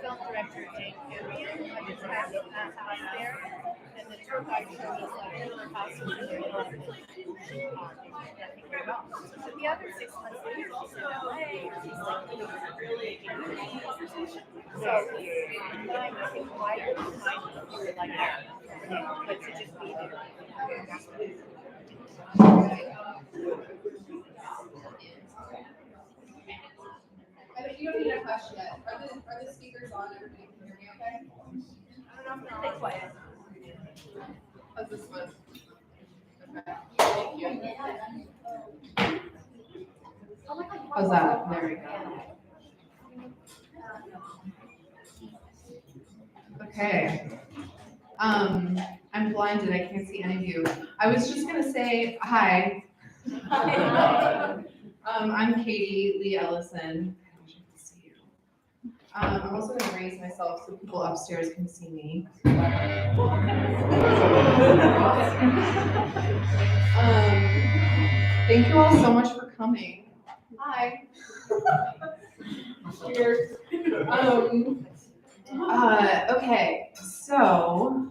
film director Jane Campion, I just had the house there, and the tour guide showed us like her house was really well. But the other 6 months he was also in LA, he's like really conversation. So I think why you were like that, but to just be there. You don't need a question yet. Are the speakers on? Everybody can hear me okay? I don't know if they're quiet. How's this one? Okay. Thank you. How's that? There we go. Okay. I'm blinded. I can't see any of you. I was just gonna say hi. I'm Katie Lee Ellison. I'm also going to raise myself so people upstairs can see me. Thank you all so much for coming. Hi. Weird. Okay, so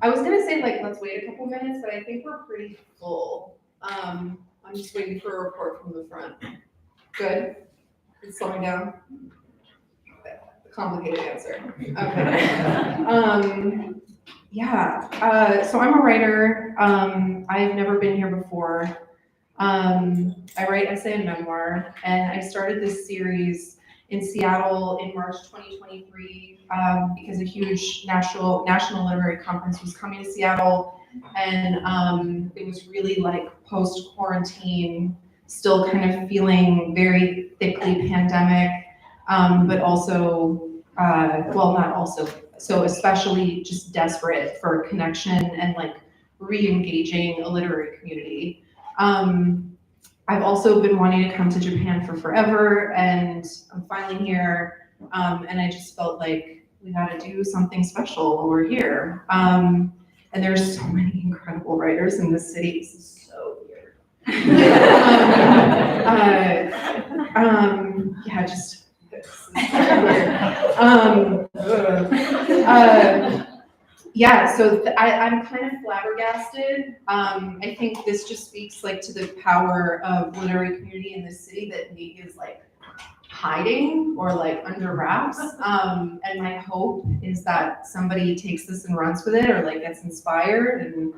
I was going to say let's wait a couple minutes, but I think we're pretty full. I'm just waiting for a report from the front. Good. It's slowing down. Complicated answer. Okay. So I'm a writer. I've never been here before. I write essay and memoir, and I started this series in Seattle in March 2023 because a huge national literary conference was coming to Seattle, and it was really like post-quarantine, still kind of feeling very thickly pandemic. But also, not also, so especially just desperate for connection and like re-engaging a literary community. I've also been wanting to come to Japan for forever, and I'm finally here, and I just felt like we gotta do something special while we're here. And there's so many incredible writers in this city. This is so weird. I'm kind of flabbergasted. I think this just speaks like to the power of literary community in this city that maybe is like hiding or like under wraps. And my hope is that somebody takes this and runs with it, or like gets inspired and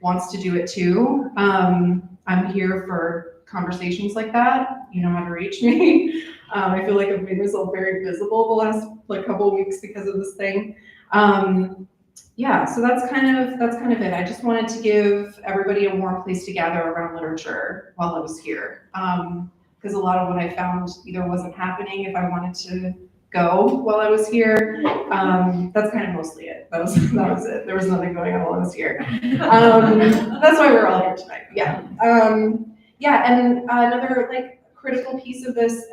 wants to do it too. I'm here for conversations like that. You know how to reach me. I feel like I've made myself very visible the last couple of weeks because of this thing. So that's kind of it. I just wanted to give everybody a warm place to gather around literature while I was here. Because a lot of what I found either wasn't happening if I wanted to go while I was here. That's kind of mostly it. That was it. There was nothing going on while I was here. That's why we're all here tonight. And another critical piece of this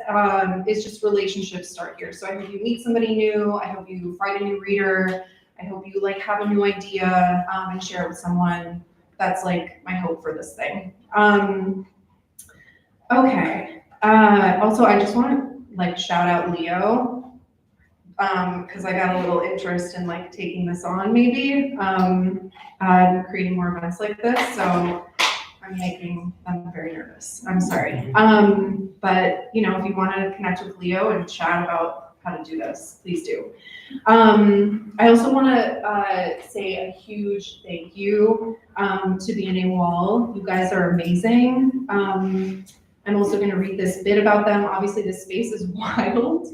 is just relationships start here. So I hope you meet somebody new. I hope you find a new reader. I hope you have a new idea and share it with someone. That's my hope for this thing. Okay. Also, I just want to shout out Leo because I got a little interest in taking this on maybe. I'm creating more events like this, so I'm making them very nervous. I'm sorry. But if you want to connect with Leo and chat about how to do this, please do. I also want to say a huge thank you to B&A Wall. You guys are amazing. I'm also going to read this bit about them. Obviously, this space is wild.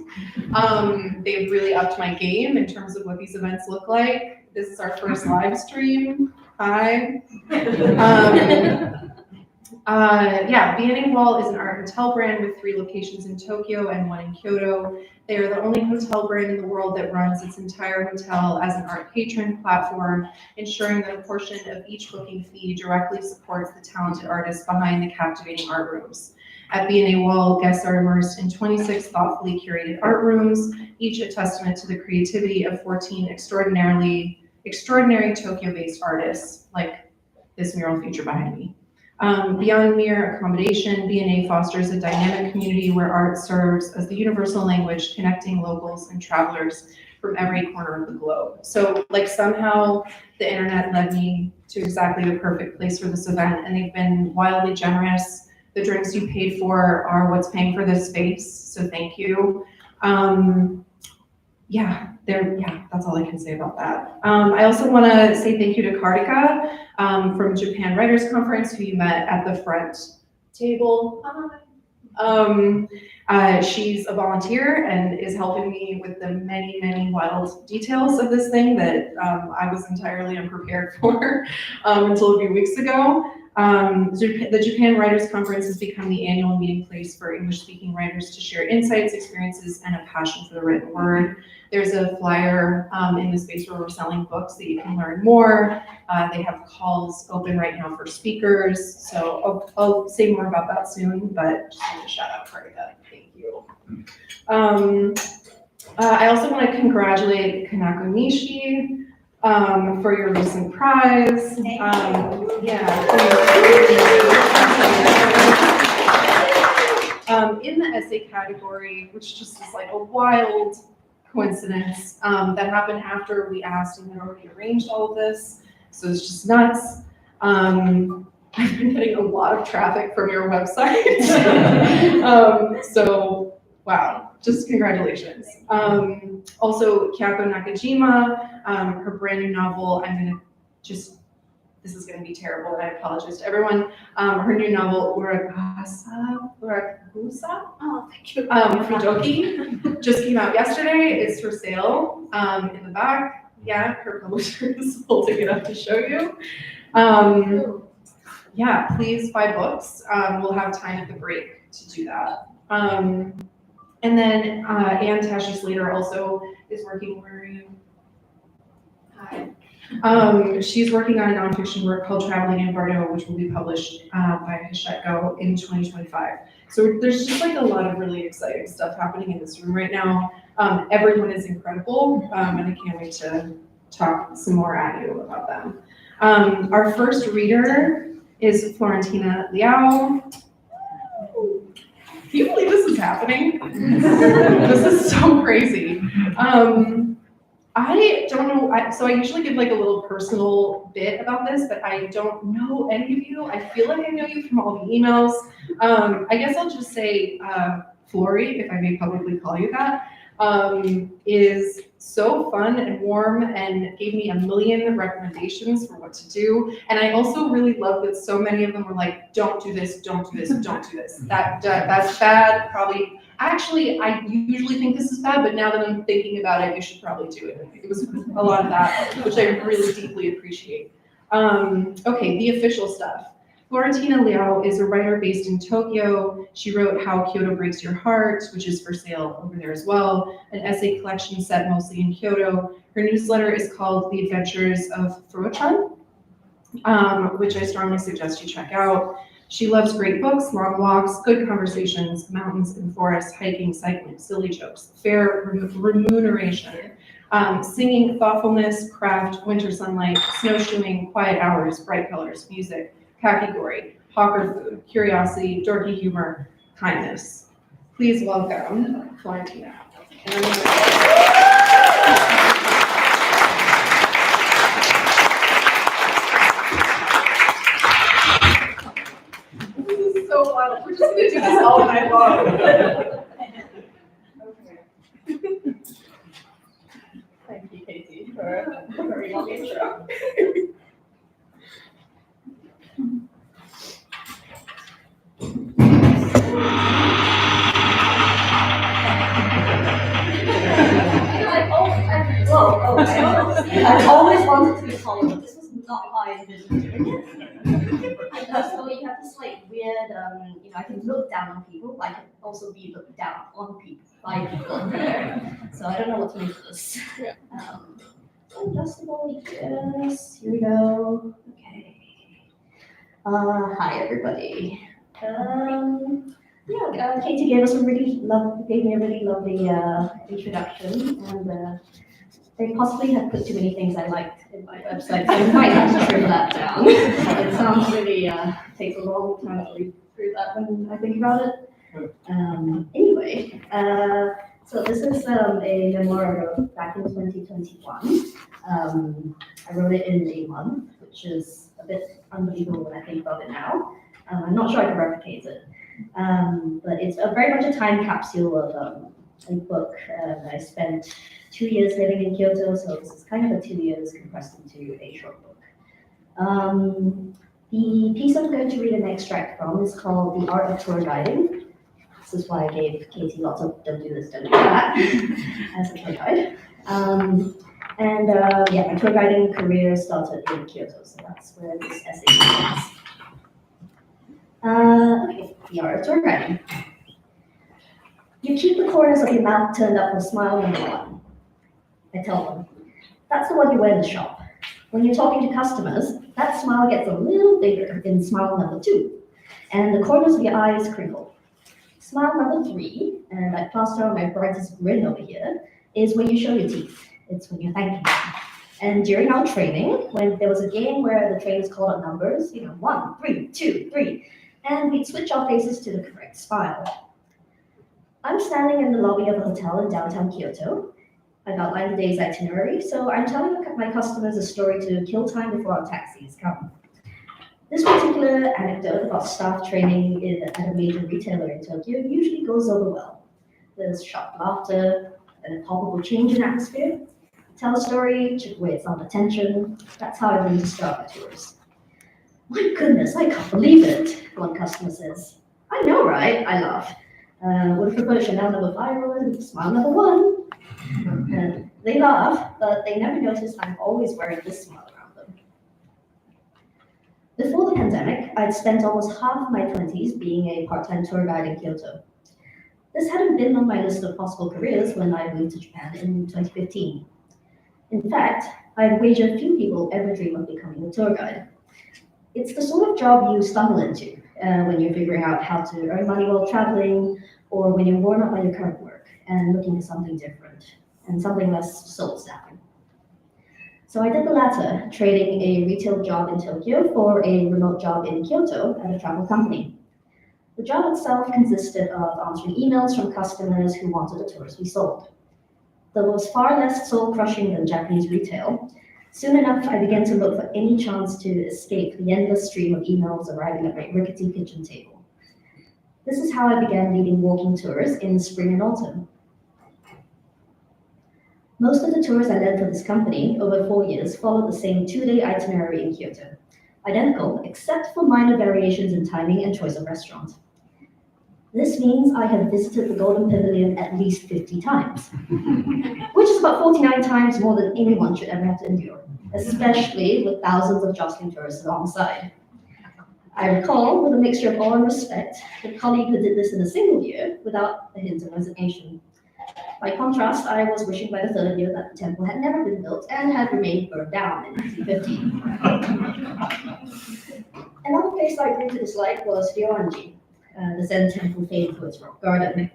They've really upped my game in terms of what these events look like. This is our first live stream. Hi. B&A Wall is an art hotel brand with 3 locations in Tokyo and 1 in Kyoto. They are the only hotel brand in the world that runs its entire hotel as an art patron platform, ensuring that a portion of each booking fee directly supports the talented artists behind the captivating art rooms. At B&A Wall, guests are immersed in 26 thoughtfully curated art rooms, each a testament to the creativity of 14 extraordinary Tokyo-based artists, like this mural feature behind me. Beyond mere accommodation, B&A fosters a dynamic community where art serves as the universal language connecting locals and travelers from every corner of the globe. So like somehow the internet led me to exactly the perfect place for this event, and they've been wildly generous. The drinks you paid for are what's paying for this space, so thank you. That's all I can say about that. I also want to say thank you to Kartika from Japan Writers Conference, who you met at the front table. She's a volunteer and is helping me with the many, many wild details of this thing that I was entirely unprepared for until a few weeks ago. The Japan Writers Conference has become the annual meeting place for English-speaking writers to share insights, experiences, and a passion for the written word. There's a flyer in the space where we're selling books that you can learn more. They have calls open right now for speakers, so I'll say more about that soon, but just want to shout out Kartika. Thank you. I also want to congratulate Kanako Nishi for your recent prize. In the essay category, which just is like a wild coincidence that happened after we asked and had already arranged all of this, so it's just nuts. I've been getting a lot of traffic from your website. So wow, just congratulations. Also, Kyoko Nakajima, her brand new novel, this is gonna be terrible, and I apologize to everyone. Her new novel, Uragusa, Oh, thank you. Fudoki, just came out yesterday. It's for sale in the back. Yeah, her publisher is holding it up to show you. Yeah, please buy books. We'll have time at the break to do that. And then Ann Tashi Slater also is working. Where are you? Hi. She's working on a nonfiction work called Traveling in Bordeaux, which will be published by Hachette Go in 2025. So there's just like a lot of really exciting stuff happening in this room right now. Everyone is incredible, and I can't wait to talk some more at you about them. Our first reader is Florentyna Leow. Can you believe this is happening? This is so crazy. I don't know, so I usually give like a little personal bit about this, but I don't know any of you. I feel like I know you from all the emails. I guess I'll just say Flory, if I may publicly call you that, is so fun and warm and gave me a million recommendations for what to do. And I also really love that so many of them were like, don't do this, don't do this, don't do this. That's bad, probably. Actually, I usually think this is bad, but now that I'm thinking about it, you should probably do it. It was a lot of that, which I really deeply appreciate. Okay, the official stuff. Florentyna Leow is a writer based in Tokyo. She wrote How Kyoto Breaks Your Heart, which is for sale over there as well, an essay collection set mostly in Kyoto. Her newsletter is called The Adventures of Furuchan, which I strongly suggest you check out. She loves great books, long walks, good conversations, mountains and forests, hiking, cycling, silly jokes, fair remuneration, singing, thoughtfulness, craft, winter sunlight, snowshoeing, quiet hours, bright colors, music, kakigori, hawker food, curiosity, dorky humor, kindness. Please welcome Florentyna. This is so wild. We're just gonna do this all night long. Okay. Thank you, Casey, for a very long intro. I always wanted to be taller, but this was not how I envisioned doing it. So you have this like weird, I can look down on people, but I can also be looked down on people by people here. So I don't know what to make of this. Yeah. Adjustable, yes, here we go. Okay. Hi everybody. Katie gave me a really lovely introduction, and they possibly have put too many things I liked in my website, so I might have to trim that down. It sounds really takes a long time to read through that when I think about it. Anyway, so this is a memoir I wrote back in 2021. I wrote it in a month, which is a bit unbelievable when I think about it now. I'm not sure I can replicate it. But it's very much a time capsule of a book. I spent 2 years living in Kyoto, so this is kind of a 2 years compressed into a short book. The piece I'm going to read an extract from is called The Art of Tour Guiding. This is why I gave Katie lots of don't do this, don't do that as a tour guide. My tour guiding career started in Kyoto, so that's where this essay begins. Okay, the art of tour guiding. You keep the corners of your mouth turned up for smile number 1. I tell them, that's the one you wear in the shop. When you're talking to customers, that smile gets a little bigger in smile number 2, and the corners of your eyes crinkle. Smile number 3, and I plaster on my brightest grin over here, is when you show your teeth. It's when you're thanking them. And during our training, when there was a game where the trainers called out numbers, 1, 3, 2, 3, and we'd switch our faces to the correct smile. I'm standing in the lobby of a hotel in downtown Kyoto. I've outlined the day's itinerary, so I'm telling my customers a story to kill time before our taxis come. This particular anecdote about staff training at a major retailer in Tokyo usually goes over well. There's sharp laughter and a palpable change in atmosphere. Tell a story, chip away at some attention. That's how I learn to start my tours. My goodness, I can't believe it, one customer says. I know, right? I laugh. Would prefer Chanel number 5 or smile number 1. And they laugh, but they never notice I'm always wearing this smile around them. Before the pandemic, I'd spent almost half of my 20s being a part-time tour guide in Kyoto. This hadn't been on my list of possible careers when I moved to Japan in 2015. In fact, I'd wager few people ever dream of becoming a tour guide. It's the sort of job you stumble into when you're figuring out how to earn money while traveling, or when you're worn out by your current work and looking for something different and something less soul-sapping. So I did the latter, trading a retail job in Tokyo for a remote job in Kyoto at a travel company. The job itself consisted of answering emails from customers who wanted the tours we sold. Though it was far less soul-crushing than Japanese retail, soon enough I began to look for any chance to escape the endless stream of emails arriving at my rickety kitchen table. This is how I began leading walking tours in spring and autumn. Most of the tours I led for this company over 4 years followed the same 2-day itinerary in Kyoto, identical except for minor variations in timing and choice of restaurant. This means I have visited the Golden Pavilion at least 50 times, which is about 49 times more than anyone should ever have to endure, especially with thousands of jostling tourists alongside. I recall, with a mixture of awe and respect, the colleague who did this in a single year without a hint of resignation. By contrast, I was wishing by the 3rd year that the temple had never been built and had remained burned down in 1950. Another place I grew to dislike was Ryoanji, the Zen temple famed for its rock garden.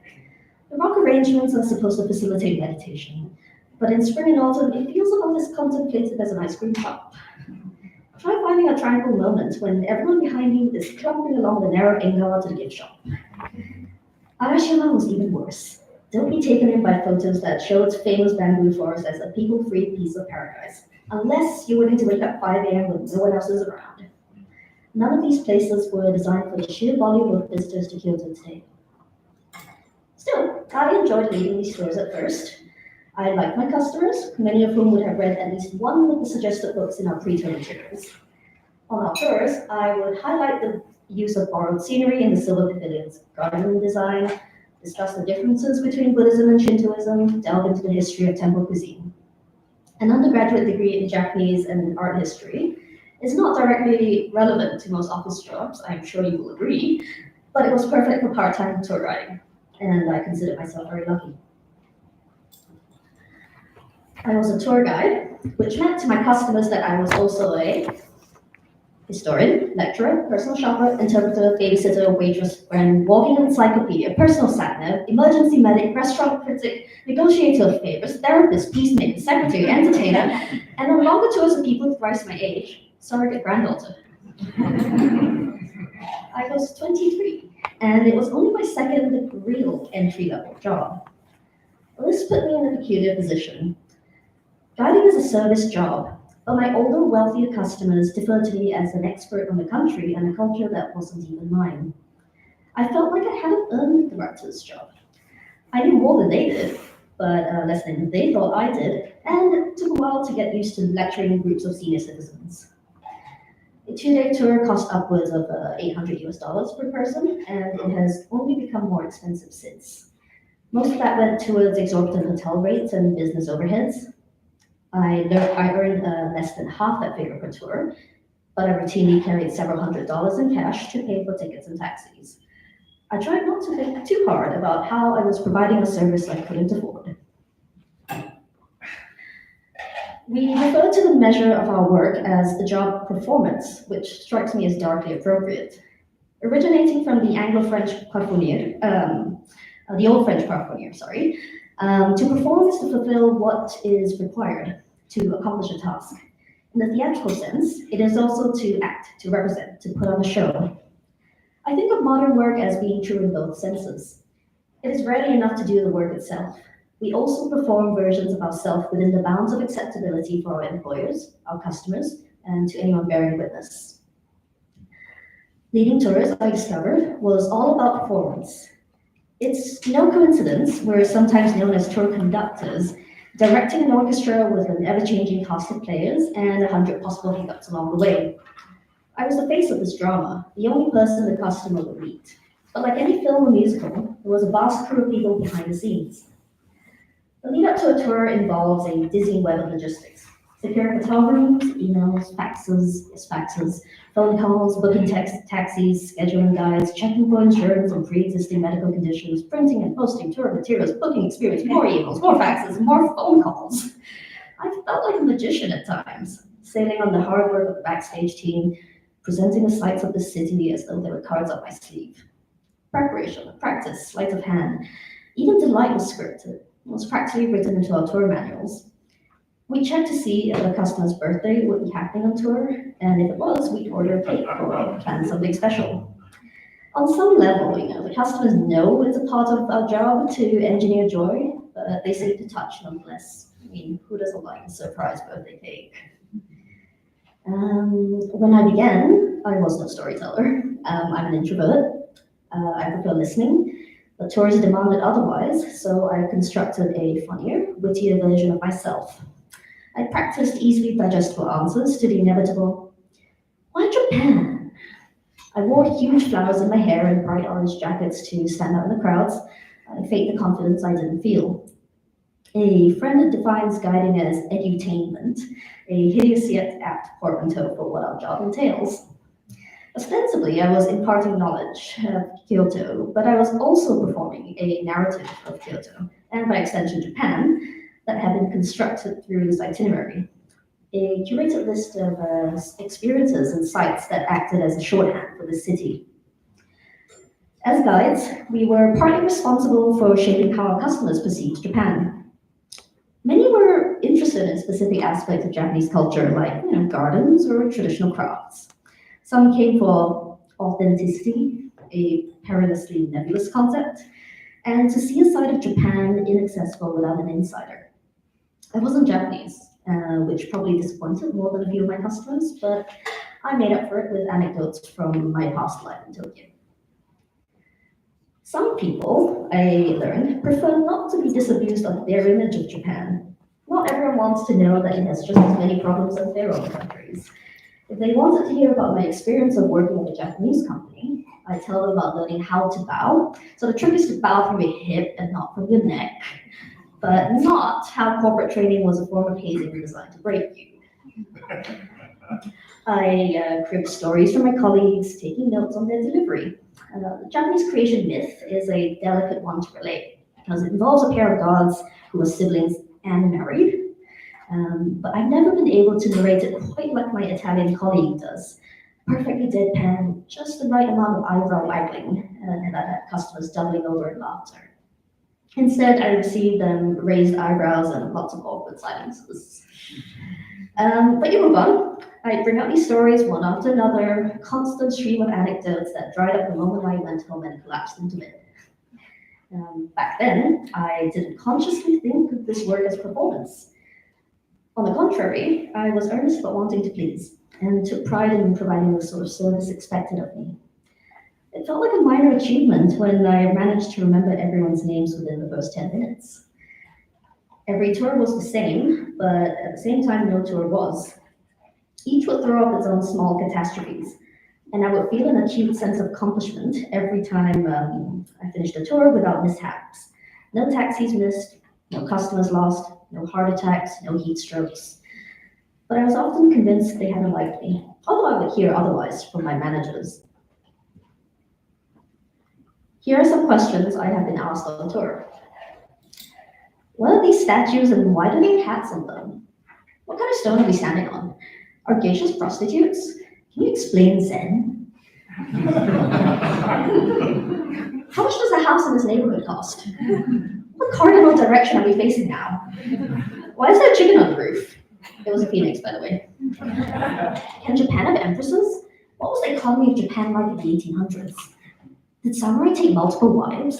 The rock arrangements are supposed to facilitate meditation, but in spring and autumn, it feels about as contemplative as an ice cream shop. Try finding a tranquil moment when everyone behind you is clumping along the narrow ingawa to the gift shop. Arashiyama was even worse. Don't be taken in by photos that show its famous bamboo forest as a people-free piece of paradise, unless you're willing to wake up 5 a.m. when no one else is around. None of these places were designed for the sheer volume of visitors to Kyoto today. Still, I enjoyed leading these tours at first. I liked my customers, many of whom would have read at least one of the suggested books in our pre-tour materials. On our tours, I would highlight the use of borrowed scenery in the Silver Pavilion's garden design, discuss the differences between Buddhism and Shintoism, delve into the history of temple cuisine. An undergraduate degree in Japanese and art history is not directly relevant to most office jobs, I'm sure you will agree, but it was perfect for part-time tour guiding, and I consider myself very lucky. I was a tour guide, which meant to my customers that I was also a Historian, lecturer, personal shopper, interpreter, babysitter, waitress, friend, walking encyclopedia, personal sat-nav, emergency medic, restaurant critic, negotiator of favors, therapist, peacemaker, secretary, entertainer, and on longer tours of people thrice my age, surrogate granddaughter. I was 23, and it was only my second real entry-level job. This put me in a peculiar position. Guiding is a service job, but my older, wealthier customers deferred to me as an expert on the country and a culture that wasn't even mine. I felt like I hadn't earned the director's job. I knew more than they did, but less than they thought I did, and it took a while to get used to lecturing groups of senior citizens. A 2-day tour cost upwards of $800 per person, and it has only become more expensive since. Most of that went towards exorbitant hotel rates and business overheads. I earned less than half that figure per tour, but I routinely carried several $100s in cash to pay for tickets and taxis. I tried not to think too hard about how I was providing a service I couldn't afford. We refer to the measure of our work as the job performance, which strikes me as darkly appropriate. Originating from the Anglo-French parfournier, the old French parfournier, to perform is to fulfill what is required to accomplish a task. In the theatrical sense, it is also to act, to represent, to put on a show. I think of modern work as being true in both senses. It is rarely enough to do the work itself. We also perform versions of ourselves within the bounds of acceptability for our employers, our customers, and to anyone bearing witness. Leading tours, I discovered, was all about performance. It's no coincidence we're sometimes known as tour conductors, directing an orchestra with an ever-changing cast of players and 100 possible hiccups along the way. I was the face of this drama, the only person the customer would meet. But like any film or musical, there was a vast crew of people behind the scenes. The lead up to a tour involves a dizzying web of logistics. Securing hotel rooms, emails, faxes, phone calls, booking taxis, scheduling guides, checking for insurance and pre-existing medical conditions, printing and posting tour materials, booking experience, more emails, more faxes, more phone calls. I felt like a magician at times, sailing on the hard work of the backstage team, presenting the sights of the city as though they were cards up my sleeve. Preparation, practice, sleight of hand, even delight was scripted. It was practically written into our tour manuals. We checked to see if the customer's birthday would be happening on tour, and if it was, we'd order a cake or plan something special. On some level, the customers know it's a part of our job to engineer joy, but they seem to touch nonetheless. I mean, who doesn't like a surprise birthday cake? When I began, I was no storyteller. I'm an introvert. I prefer listening, but tours demanded otherwise, so I constructed a funnier, wittier version of myself. I practiced easily digestible answers to the inevitable, "Why Japan?" I wore huge flowers in my hair and bright orange jackets to stand out in the crowds. I faked the confidence I didn't feel. A friend defines guiding as edutainment, a hideous yet apt portmanteau for what our job entails. Ostensibly, I was imparting knowledge of Kyoto, but I was also performing a narrative of Kyoto, and by extension Japan, that had been constructed through this itinerary. A curated list of experiences and sites that acted as a shorthand for the city. As guides, we were partly responsible for shaping how our customers perceived Japan. Many were interested in specific aspects of Japanese culture, like gardens or traditional crafts. Some came for authenticity, a perilously nebulous concept, and to see a side of Japan inaccessible without an insider. I wasn't Japanese, which probably disappointed more than a few of my customers, but I made up for it with anecdotes from my past life in Tokyo. Some people, I learned, prefer not to be disabused of their image of Japan. Not everyone wants to know that it has just as many problems as their own countries. If they wanted to hear about my experience of working with a Japanese company, I tell them about learning how to bow. So the trick is to bow from your hip and not from your neck, but not how corporate training was a form of hazing designed to break you. I cribbed stories from my colleagues, taking notes on their delivery. The Japanese creation myth is a delicate one to relate, because it involves a pair of gods who are siblings and married. But I've never been able to narrate it quite like my Italian colleague does. perfectly deadpan, just the right amount of eyebrow waggling, and that had customers doubling over in laughter. Instead, I received raised eyebrows and lots of awkward silences. But you move on. I bring out these stories one after another, a constant stream of anecdotes that dried up the moment I went home and collapsed into bed. Back then, I didn't consciously think of this work as performance. On the contrary, I was earnest but wanting to please, and took pride in providing the sort of service expected of me. It felt like a minor achievement when I managed to remember everyone's names within the first 10 minutes. Every tour was the same, but at the same time, no tour was. Each would throw up its own small catastrophes, and I would feel an acute sense of accomplishment every time I finished a tour without mishaps. No taxis missed, no customers lost, no heart attacks, no heat strokes. But I was often convinced they hadn't liked me, although I would hear otherwise from my managers. Here are some questions I have been asked on tour. What are these statues and why do they have hats on them? What kind of stone are we standing on? Are geishas prostitutes? Can you explain Zen? How much does a house in this neighborhood cost? What cardinal direction are we facing now? Why is there a chicken on the roof? It was a phoenix, by the way. Can Japan have empresses? What was the economy of Japan like in the 1800s? Did samurai take multiple wives?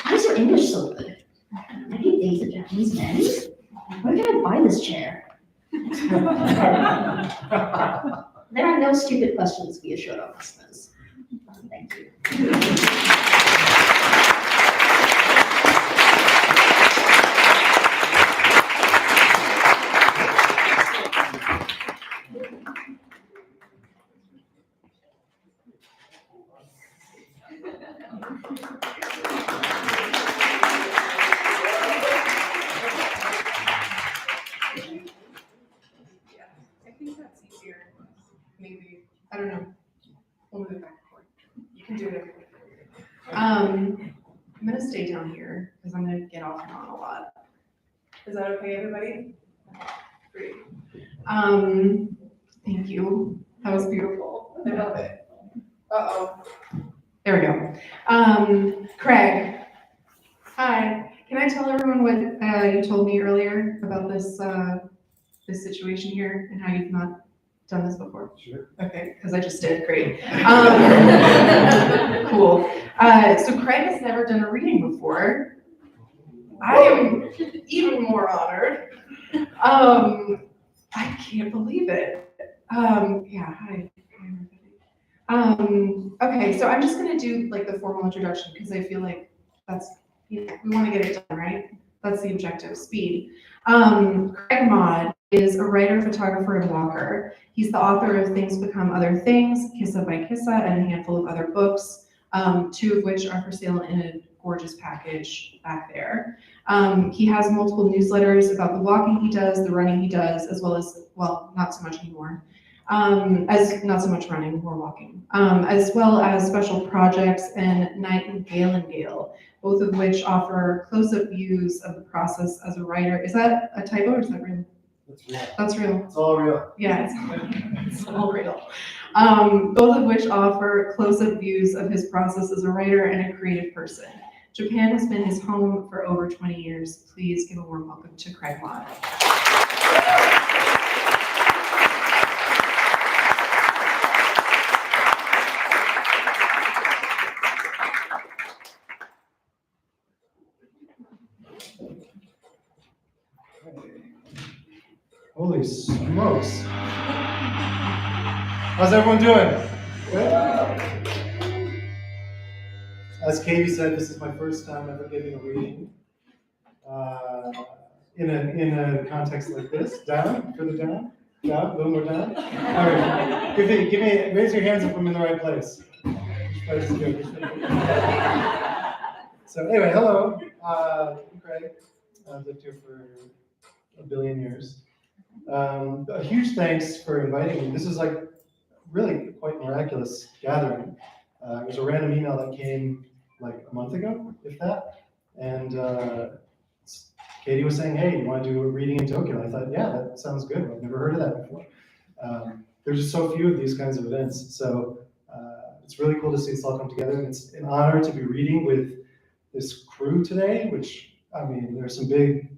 Why is your English so good? Have you dated Japanese men? Where can I buy this chair? There are no stupid questions, we assured our customers. Thank you. I think that's easier. Maybe. I don't know. We'll move it back and forth. You can do it. I'm gonna stay down here because I'm gonna get off and on a lot. Is that okay, everybody? Great. Thank you. That was beautiful. I love it. Uh-oh. There we go. Craig. Hi. Can I tell everyone what you told me earlier about this this situation here and how you've not done this before? Sure. Okay, because I just did. Great. Cool. So Craig has never done a reading before. I am even more honored. I can't believe it. Yeah, hi. Okay, so I'm just gonna do like the formal introduction because I feel like that's, we want to get it done, right? That's the objective, speed. Craig Maud is a writer, photographer, and walker. He's the author of Things Become Other Things, Kissa by Kissa, and a handful of other books, two of which are for sale in a gorgeous package back there. He has multiple newsletters about the walking he does, the running he does, as well as, well, not so much anymore, not so much running, more walking, as well as special projects and Nightingale and Gale, both of which offer close-up views of the process as a writer. Is that a typo or is that real? That's real. That's real. It's all real. Yeah, it's all real. Both of which offer close-up views of his process as a writer and a creative person. Japan has been his home for over 20 years. Please give a warm welcome to Craig Maud. Holy smokes. How's everyone doing? Good? As Katie said, this is my first time ever giving a reading in a context like this. Down, further down, down, a little more down. All right, give me, raise your hands if I'm in the right place. Which place is good? So anyway, hello, I'm Craig. I've lived here for a billion years. A huge thanks for inviting me. This is like really quite miraculous gathering. It was a random email that came like a month ago, if that. And Katie was saying, hey, you want to do a reading in Tokyo? I thought, yeah, that sounds good. I've never heard of that before. there's just so few of these kinds of events. So it's really cool to see this all come together. And it's an honor to be reading with this crew today, which, I mean, there's some big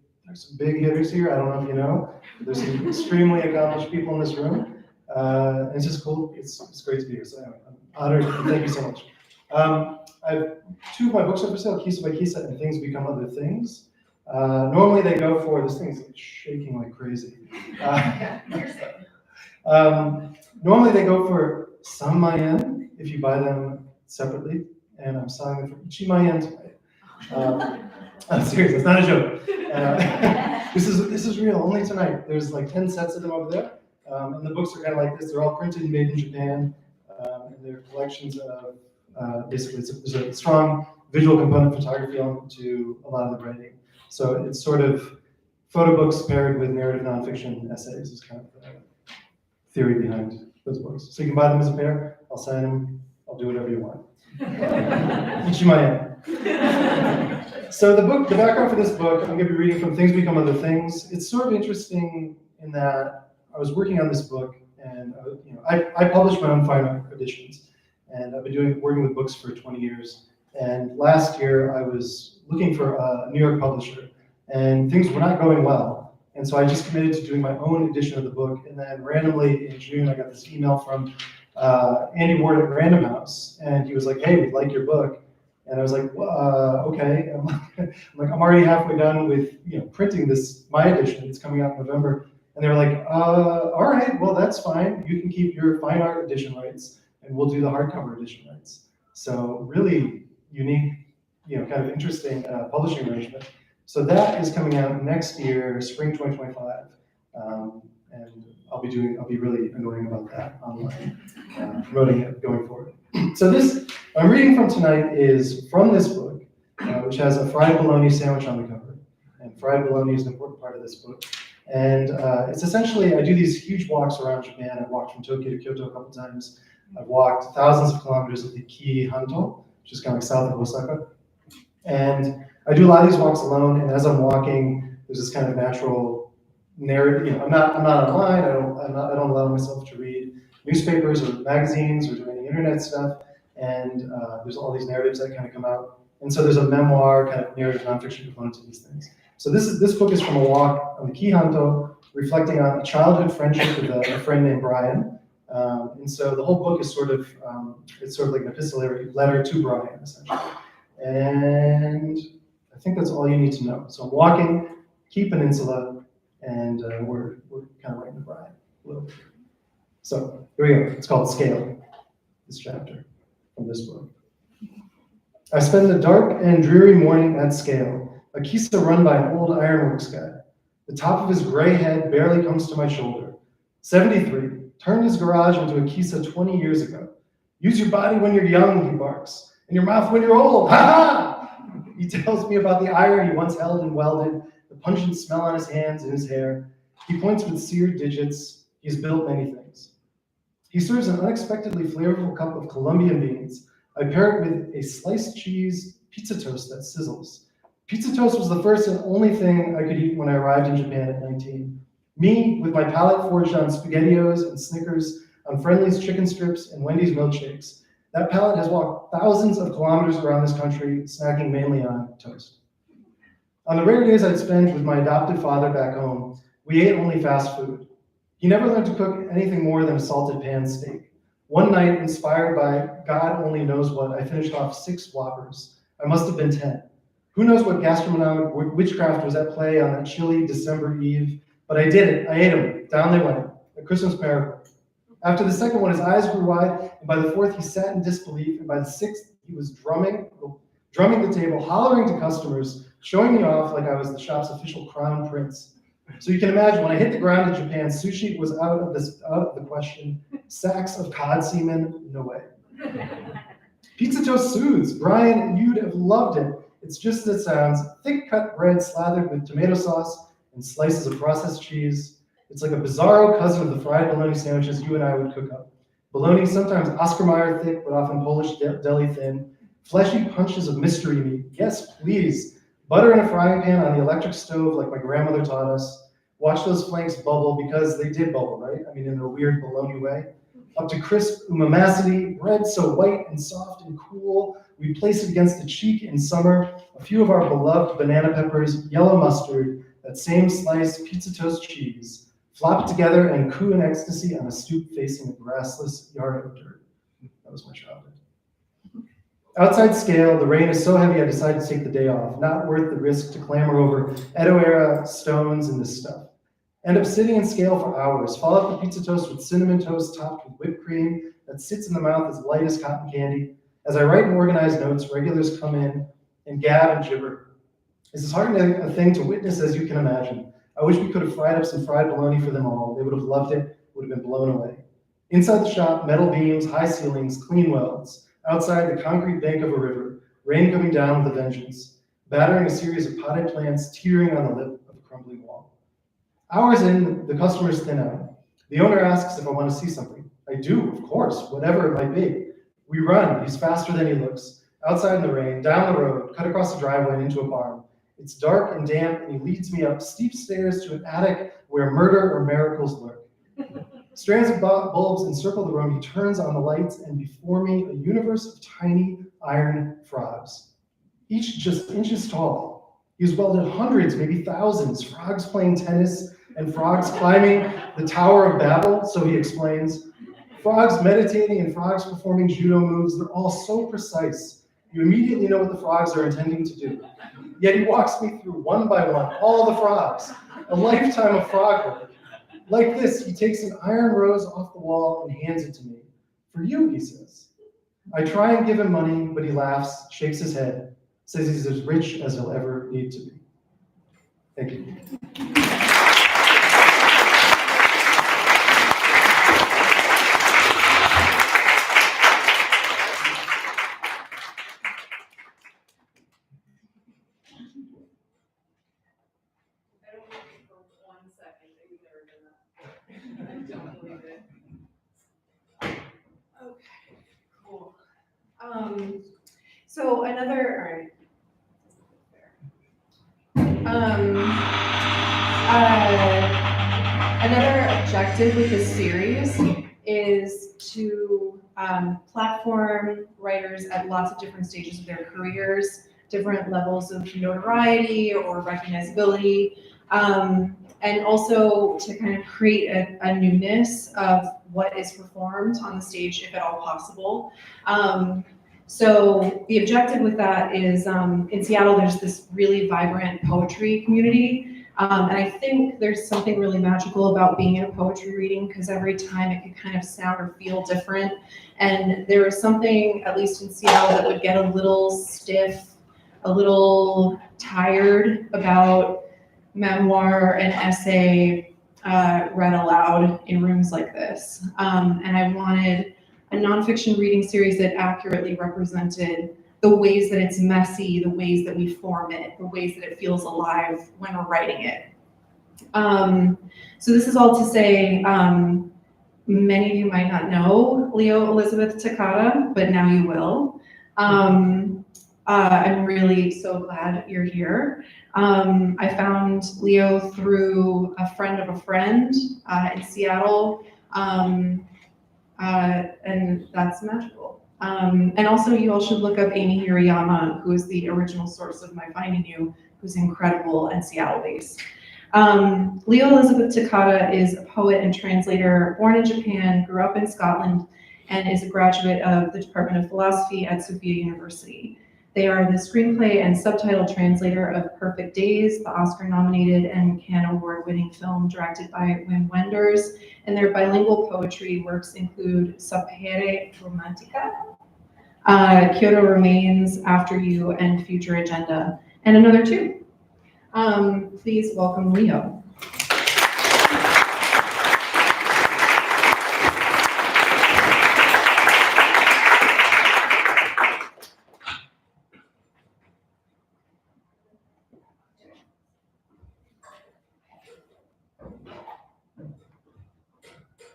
hitters here. I don't know if you know. There's some extremely accomplished people in this room. It's just cool. It's great to be here. So anyway, I'm honored. And thank you so much. I have two of my books are for sale, Kisa by Kisa and Things Become Other Things. Normally they go for, this thing's shaking like crazy. Normally they go for some yen if you buy them separately, and I'm selling them for ichi yen today. I'm serious, it's not a joke. This is real, only tonight. There's like 10 sets of them over there, and the books are kind of like this. They're all printed and made in Japan, and they're collections of, basically there's a strong visual component photography element to a lot of the writing. So it's sort of photo books paired with narrative nonfiction essays is kind of the theory behind those books. So you can buy them as a pair, I'll sign them, I'll do whatever you want. Ichimaen. So the background for this book, I'm gonna be reading from Things Become Other Things. It's sort of interesting in that I was working on this book and I publish my own fine art editions, and I've been working with books for 20 years. And last year I was looking for a New York publisher, and things were not going well. And so I just committed to doing my own edition of the book. And then randomly in June, I got this email from Andy Ward at Random House, and he was like, "Hey, we'd like your book." And I was like, well, okay. I'm already halfway done with printing my edition. It's coming out in November. And they were like, all right, well, that's fine. You can keep your fine art edition rights, and we'll do the hardcover edition rights. So really unique, kind of interesting publishing arrangement. So that is coming out next year, spring 2025. And I'll be really annoying about that online, promoting it going forward. So this I'm reading from tonight is from this book, which has a fried bologna sandwich on the cover. And fried bologna is an important part of this book. And it's essentially, I do these huge walks around Japan. I've walked from Tokyo to Kyoto a couple times. I've walked thousands of kilometers of the Kii Hanto, which is kind of like south of Osaka. And I do a lot of these walks alone, and as I'm walking, there's this kind of natural narrative. I'm not online. I don't allow myself to read newspapers or magazines or do any internet stuff. And there's all these narratives that kind of come out. And so there's a memoir, kind of narrative nonfiction component to these things. So this book is from a walk on the Kii Hanto, reflecting on a childhood friendship with a friend named Brian. And so the whole book is sort of like an epistolary letter to Brian, essentially. And I think that's all you need to know. So I'm walking, Kii Peninsula, and we're kind of writing to Brian a little bit. So here we go. It's called Scale, this chapter from this book. I spend the dark and dreary morning at Scale, a kisa run by an old ironworks guy. The top of his gray head barely comes to my shoulder. 73, turned his garage into a kisa 20 years ago. Use your body when you're young, he barks, and your mouth when you're old. Ha ha! He tells me about the iron he once held and welded, the pungent smell on his hands and his hair. He points with seared digits. He's built many things. He serves an unexpectedly flavorful cup of Colombian beans. I pair it with a sliced cheese pizza toast that sizzles. Pizza toast was the first and only thing I could eat when I arrived in Japan at 19. Me, with my palate forged on SpaghettiOs and Snickers, on Friendly's chicken strips and Wendy's milkshakes. That palate has walked thousands of kilometers around this country, snacking mainly on toast. On the rare days I'd spend with my adopted father back home, we ate only fast food. He never learned to cook anything more than a salted pan steak. One night, inspired by God only knows what, I finished off 6 Whoppers. I must have been 10. Who knows what gastronomic witchcraft was at play on that chilly December eve, but I did it. I ate them. Down they went. A Christmas miracle. After the second one, his eyes grew wide, and by the fourth, he sat in disbelief, and by the sixth, he was drumming the table, hollering to customers, showing me off like I was the shop's official crown prince. So you can imagine, when I hit the ground in Japan, sushi was out of the question. Sacks of cod semen, no way. Pizza toast soothes. Brian, you'd have loved it. It's just as it sounds. Thick cut bread slathered with tomato sauce and slices of processed cheese. It's like a bizarro cousin of the fried bologna sandwiches you and I would cook up. Bologna, sometimes Oscar Mayer thick, but often Polish deli thin. Fleshy punches of mystery meat. Yes, please. Butter in a frying pan on the electric stove like my grandmother taught us. Watch those flanks bubble because they did bubble, right? I mean, in their weird bologna way. Up to crisp umamacity, bread so white and soft and cool, we place it against the cheek in summer. A few of our beloved banana peppers, yellow mustard, that same sliced pizza toast cheese, flop together and coo in ecstasy on a stoop facing a grassless yard of dirt. That was my childhood. Outside scale, the rain is so heavy I decided to take the day off. Not worth the risk to clamber over Edo-era stones and this stuff. End up sitting in scale for hours. Follow up the pizza toast with cinnamon toast topped with whipped cream that sits in the mouth as light as cotton candy. As I write and organize notes, regulars come in and gab and gibber. It's as hard a thing to witness as you can imagine. I wish we could have fried up some fried bologna for them all. They would have loved it, would have been blown away. Inside the shop, metal beams, high ceilings, clean welds. Outside, the concrete bank of a river, rain coming down with a vengeance, battering a series of potted plants teetering on the lip of a crumbling wall. Hours in, the customers thin out. The owner asks if I want to see something. I do, of course, whatever it might be. We run, he's faster than he looks. Outside in the rain, down the road, cut across the driveway and into a barn. It's dark and damp, and he leads me up steep stairs to an attic where murder or miracles lurk. Strands of bulbs encircle the room. He turns on the lights, and before me, a universe of tiny iron frogs, each just inches tall. He's welded hundreds, maybe thousands, frogs playing tennis and frogs climbing the Tower of Babel, so he explains. Frogs meditating and frogs performing judo moves, they're all so precise. You immediately know what the frogs are intending to do. Yet he walks me through one by one, all the frogs, a lifetime of frog work. Like this, he takes an iron rose off the wall and hands it to me. For you, he says. I try and give him money, but he laughs, shakes his head, says he's as rich as he'll ever need to be. Thank you. So another, another objective with this series is to platform writers at lots of different stages of their careers, different levels of notoriety or recognizability, and also to kind of create a newness of what is performed on the stage, if at all possible. So the objective with that is, in Seattle, there's this really vibrant poetry community. And I think there's something really magical about being in a poetry reading, because every time it can kind of sound or feel different. And there is something, at least in Seattle, that would get a little stiff, a little tired about memoir and essay read aloud in rooms like this. And I wanted a nonfiction reading series that accurately represented the ways that it's messy, the ways that we form it, the ways that it feels alive when we're writing it. So this is all to say, many of you might not know Leo Elizabeth Takada, but now you will. I'm really so glad you're here. I found Leo through a friend of a friend in Seattle, and that's magical. And also you all should look up Amy Hirayama, who is the original source of my finding you, who's incredible and Seattle-based. Leo Elizabeth Takada is a poet and translator born in Japan, grew up in Scotland, and is a graduate of the Department of Philosophy at Sophia University. They are the screenplay and subtitle translator of Perfect Days, the Oscar-nominated and Cannes Award-winning film directed by Wim Wenders, and their bilingual poetry works include Sapere Romantica, Kyoto Remains, After You, and Future Agenda, and another two. Please welcome Leo.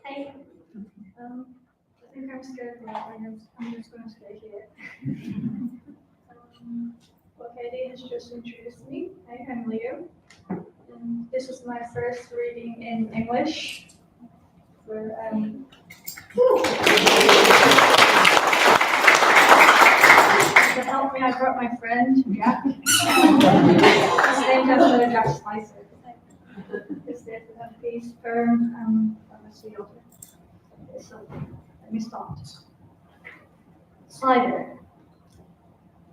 Hey, I think I'm scared for that one. I'm just going to stay here. Okay, they has just introduced me. Hi, I'm Leo. And This is my first reading in English. To help me, I brought my friend, Jack. His name is Jack Slicer. Is there a piece, firm, pharmacy over. So, let me start. Slider.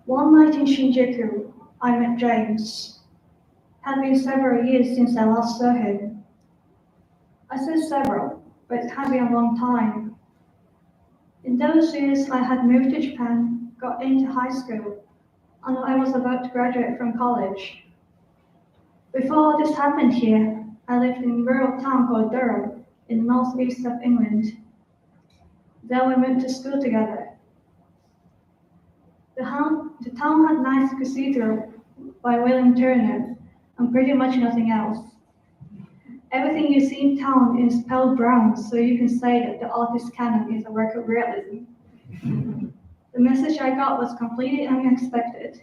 One night in Shinjuku, I met James. Had been several years since I last saw him. I said several, but it had been a long time. In those years, I had moved to Japan, got into high school, and I was about to graduate from college. Before all this happened here, I lived in a rural town called Durham, in the northeast of England. Then we went to school together. The town had nice cathedral by William Turner, and pretty much nothing else. Everything you see in town is pale brown, so you can say that the artist's canon is a work of realism. The message I got was completely unexpected.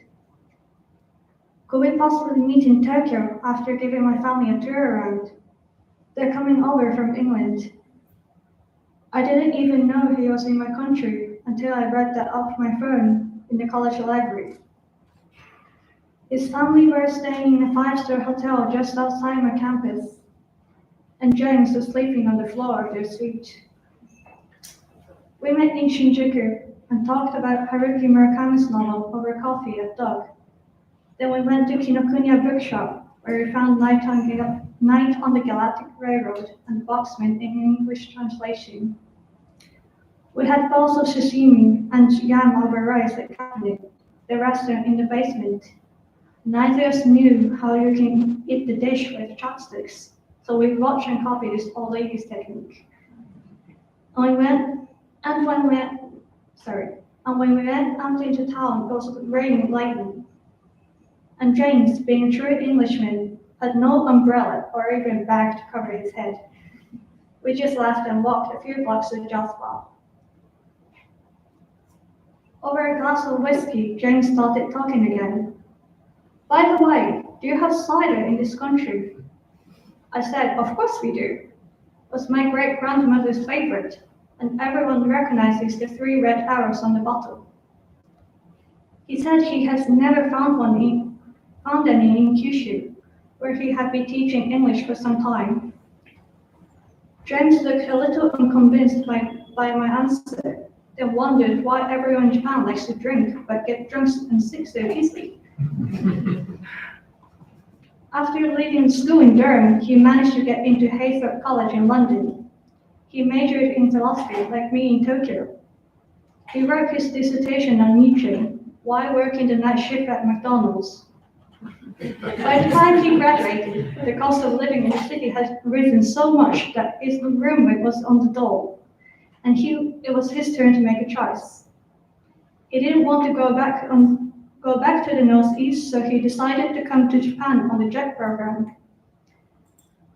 Could we possibly meet in Tokyo after giving my family a tour around? They're coming over from England. I didn't even know he was in my country until I read that off my phone in the college library. His family were staying in a 5-star hotel just outside my campus, and James was sleeping on the floor of their suite. We met in Shinjuku and talked about Haruki Murakami's novel over coffee at Dog. Then we went to Kinokuniya bookshop, where we found Night on the Galactic Railroad and Boxman in English translation. We had bowls of sashimi and yam over rice at Cabinet, the restaurant in the basement. Neither of us knew how you can eat the dish with chopsticks, so we watched and copied this old lady's technique. And when we went out into town, it was raining lightning. And James, being a true Englishman, had no umbrella or even bag to cover his head. We just laughed and walked a few blocks to the Joss Bar. Over a glass of whiskey, James started talking again. By the way, do you have cider in this country? I said, of course we do. It was my great-grandmother's favorite, and everyone recognizes the 3 red arrows on the bottle. He said he has never found any in Kyushu, where he had been teaching English for some time. James looked a little unconvinced by my answer, then wondered why everyone in Japan likes to drink, but get drunk and sick so easily. After leaving school in Durham, he managed to get into Haythorpe College in London. He majored in philosophy, like me in Tokyo. He wrote his dissertation on Nietzsche while working the night shift at McDonald's. By the time he graduated, the cost of living in the city had risen so much that his roommate was on the dole, and it was his turn to make a choice. He didn't want to go back to the Northeast, so he decided to come to Japan on the JET program.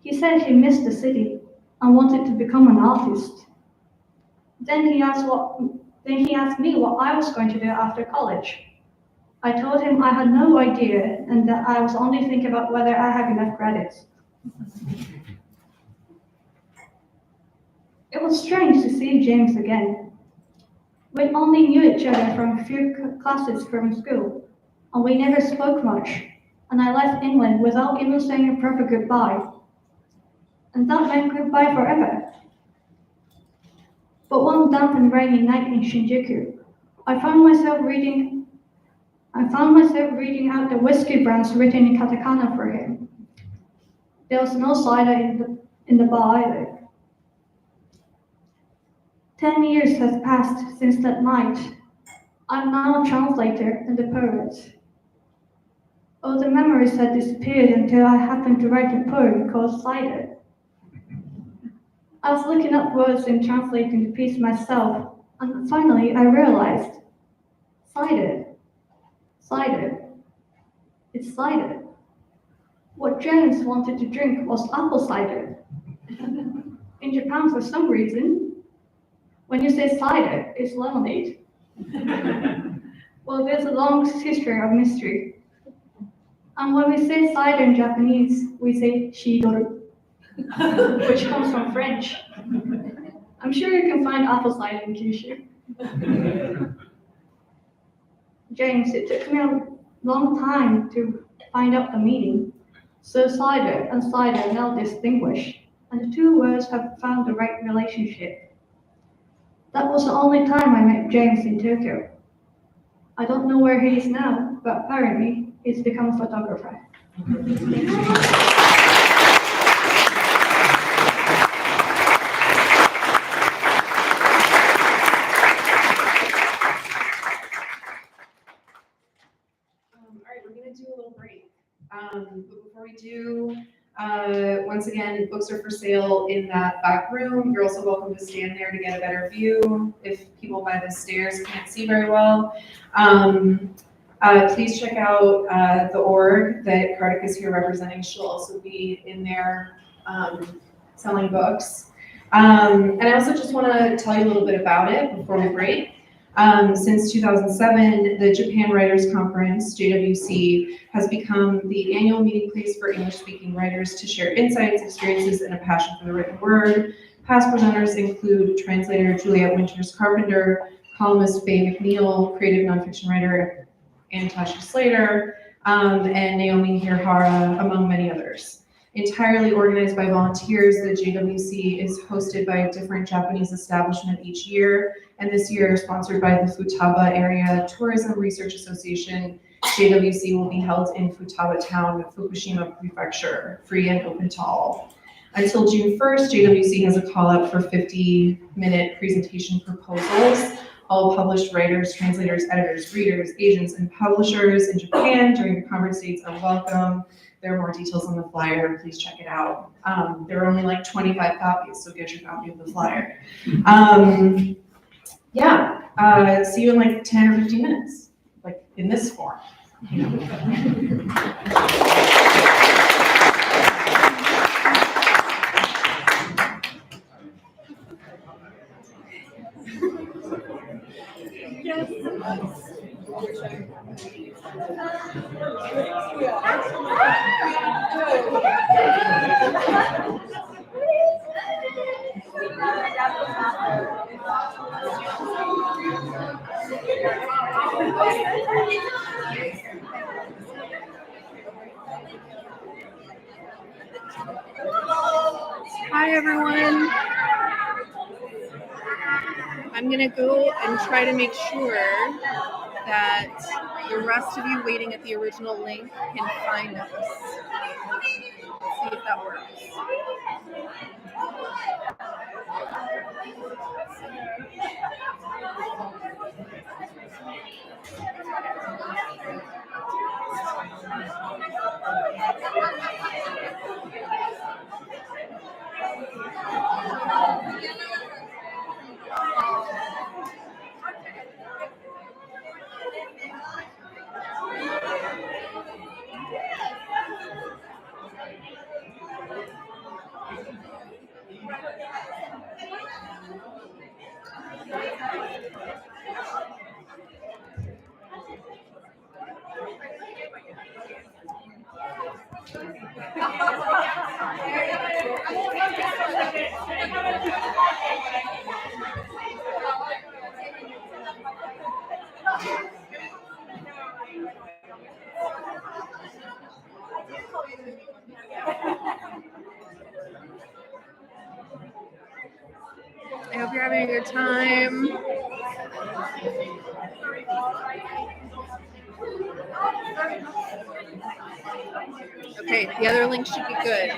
He said he missed the city and wanted to become an artist. Then he asked me what I was going to do after college. I told him I had no idea and that I was only thinking about whether I had enough credits. It was strange to see James again. We only knew each other from a few classes from school, and we never spoke much, and I left England without even saying a proper goodbye. And that meant goodbye forever. But one damp and rainy night in Shinjuku, I found myself reading out the whiskey brands written in katakana for him. There was no cider in the bar either. 10 years has passed since that night. I'm now a translator and a poet. All the memories had disappeared until I happened to write a poem called Cider. I was looking up words and translating the piece myself, and finally I realized, cider. Cider. It's cider. What James wanted to drink was apple cider. In Japan, for some reason, when you say cider, it's lemonade. Well, there's a long history of mystery. And when we say cider in Japanese, we say shidoru, which comes from French. I'm sure you can find apple cider in Kyushu. James, it took me a long time to find out the meaning. So cider and cider now distinguish, and the two words have found the right relationship. That was the only time I met James in Tokyo. I don't know where he is now, but apparently he's become a photographer. All right, we're gonna do a little break. But before we do, once again, books are for sale in that back room. You're also welcome to stand there to get a better view if people by the stairs can't see very well. Please check out the org that Kartik is here representing. She'll also be in there selling books. And I also just want to tell you a little bit about it before we break. Since 2007, the Japan Writers Conference, JWC, has become the annual meeting place for English-speaking writers to share insights, experiences, and a passion for the written word. Past presenters include translator Juliet Winters-Carpenter, columnist Faye McNeil, creative nonfiction writer Ann Tashi Slater, and Naomi Hirahara, among many others. Entirely organized by volunteers, the JWC is hosted by a different Japanese establishment each year, and this year, sponsored by the Futaba Area Tourism Research Association, JWC will be held in Futaba Town, Fukushima Prefecture, free and open to all. Until June 1st, JWC has a call out for 50-minute presentation proposals. All published writers, translators, editors, readers, agents, and publishers in Japan during the conference dates are welcome. There are more details on the flyer, please check it out. There are only like 25 copies, so get your copy of the flyer. See you in like 10 or 15 minutes, like in this form. You know. Hi everyone. I'm gonna go and try to make sure that the rest of you waiting at the original link can find us. See if that works. I hope you're having a good time. Okay, the other link should be good.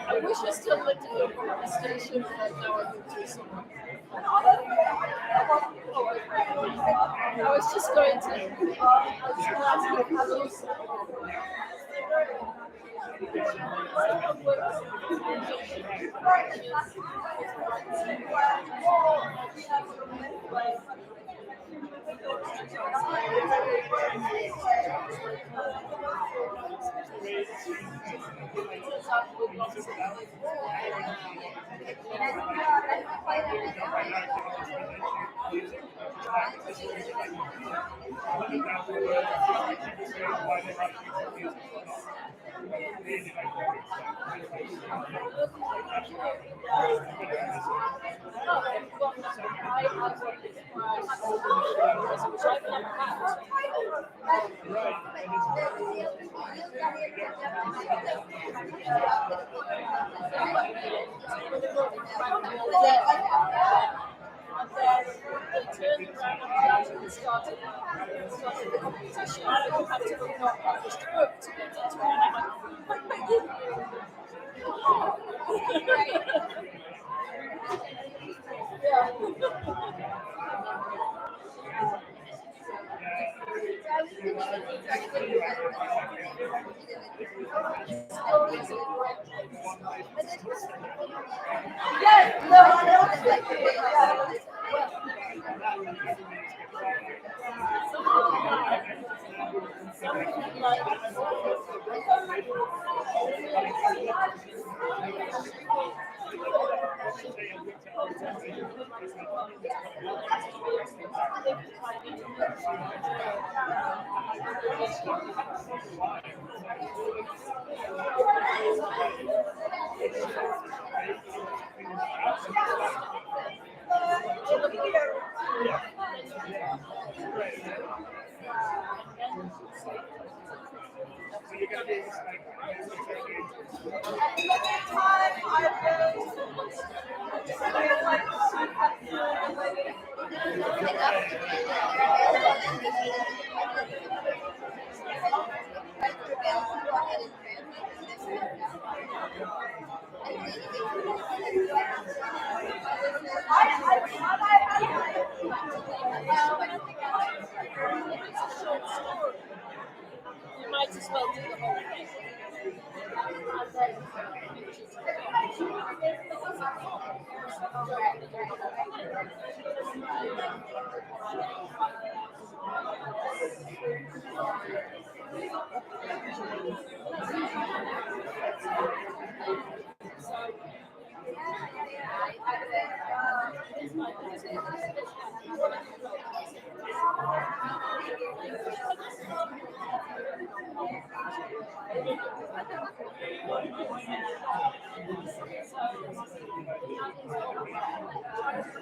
I wish I still lived in the station, but now I moved to somewhere. I was just going to ask you, have you started the competition, but you have to read not published book to get into You might as well do the whole thing.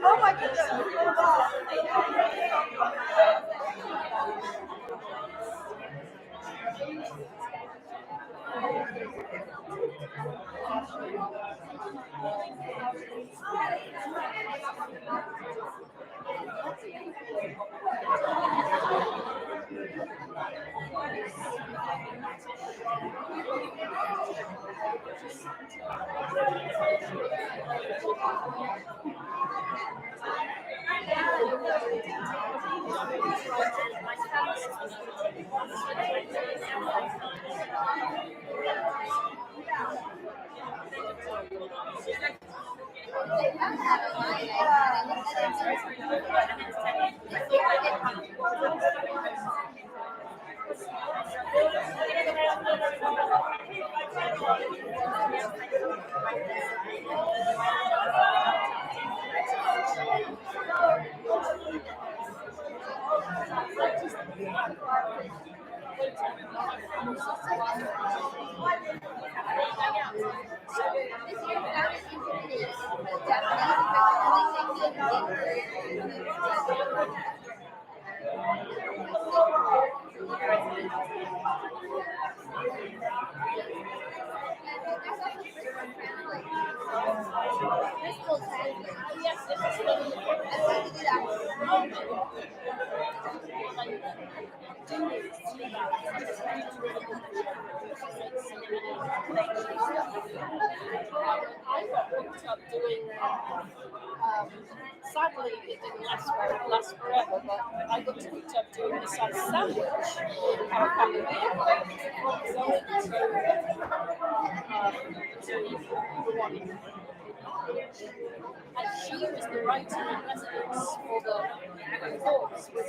Oh my I got hooked up doing Sadly, it didn't last forever, but I got to hooked up doing this like sandwich in Kanako Nishi. And she was the writer in residence for the course with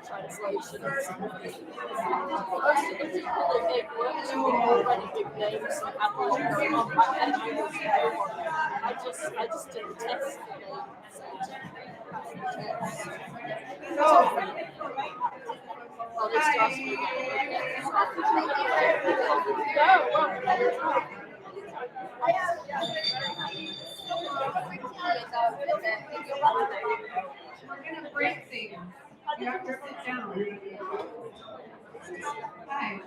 translation. Most of the people that they've worked with were already big names and had all going on back then. I just did the test. Oh, they started me We're gonna break things. You have to sit down. Hi.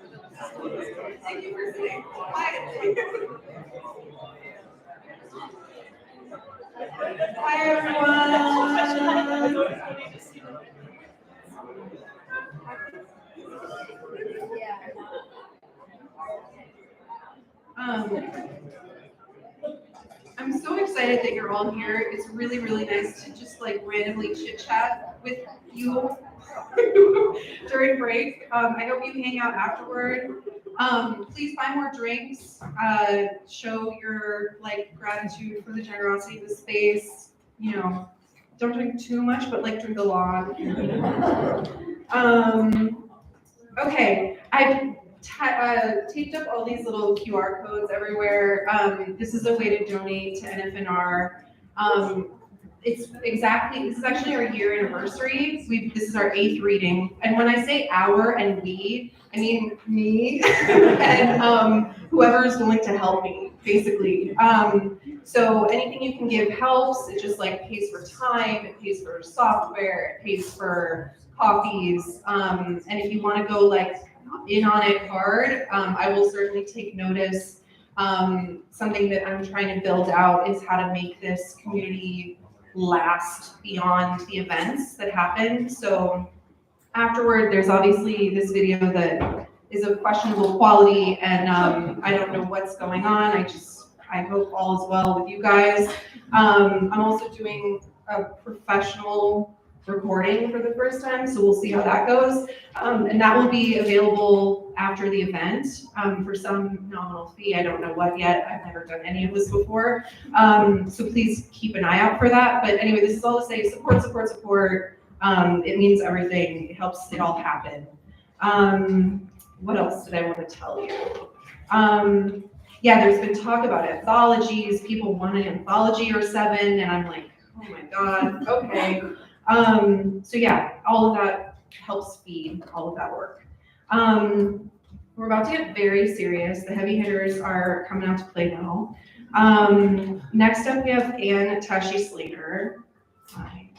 Thank you for sitting quietly. Hi, everyone. I'm so excited that you're all here. It's really, really nice to just like randomly chit chat with you during break. I hope you hang out afterward. Please buy more drinks. Show your like gratitude for the generosity of the space. You know, don't drink too much, but like drink a lot. Okay, I taped up all these little QR codes everywhere. This is a way to donate to NFNR. This is actually our year anniversary. This is our 8th reading. And when I say our and we, I mean me and whoever is willing to help me, basically. So anything you can give helps. It just like pays for time, it pays for software, it pays for coffees. And if you want to go like in on it hard, I will certainly take notice. Something that I'm trying to build out is how to make this community last beyond the events that happen. So afterward, there's obviously this video that is of questionable quality, and I don't know what's going on. I hope all is well with you guys. I'm also doing a professional recording for the first time, so we'll see how that goes. And that will be available after the event for some nominal fee. I don't know what yet. I've never done any of this before. So please keep an eye out for that. But anyway, this is all to say support, support, support. It means everything. It helps it all happen. What else did I want to tell you? Yeah, there's been talk about anthologies. People want an anthology or 7, and I'm like, oh my God, okay. So yeah, all of that helps feed all of that work. We're about to get very serious. The heavy hitters are coming out to play now. Next up, we have Ann Tashi Slater. Hi.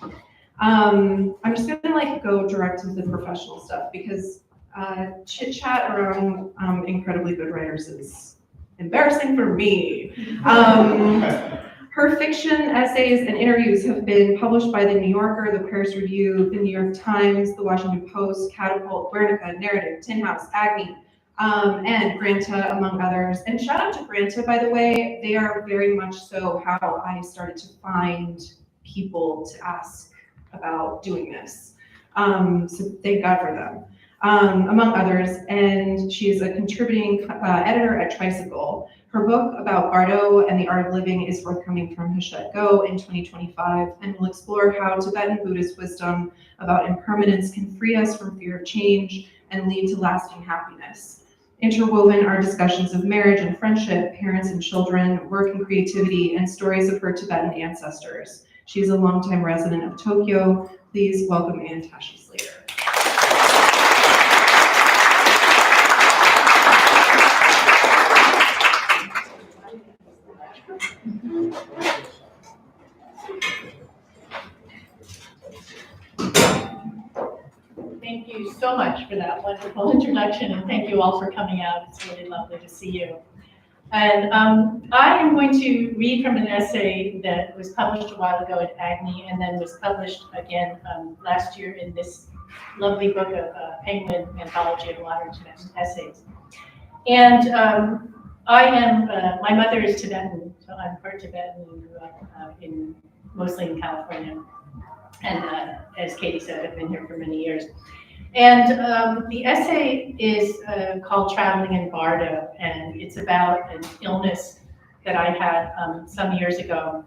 I'm just gonna like go direct to the professional stuff because chit chat around incredibly good writers is embarrassing for me. Her fiction, essays, and interviews have been published by The New Yorker, The Paris Review, The New York Times, The Washington Post, Catapult, Guernica, Narrative, Tin House, Agni, and Granta, among others. And shout out to Granta, by the way. They are very much so how I started to find people to ask about doing this. So thank God for them. Among others, and she is a contributing editor at Tricycle. Her book about Bardo and the art of living is forthcoming from Hachette Go in 2025 and will explore how Tibetan Buddhist wisdom about impermanence can free us from fear of change and lead to lasting happiness. Interwoven are discussions of marriage and friendship, parents and children, work and creativity, and stories of her Tibetan ancestors. She is a longtime resident of Tokyo. Please welcome Ann Tashi Slater. you so much for that wonderful introduction, and thank you all for coming out. It's really lovely to see you. And I am going to read from an essay that was published a while ago at Agni and then was published again last year in this lovely book of Penguin Anthology of Modern Tibetan Essays. And my mother is Tibetan, so I'm part Tibetan and grew up mostly in California. And as Katie said, I've been here for many years. And the essay is called Traveling in Bardo, and it's about an illness that I had some years ago,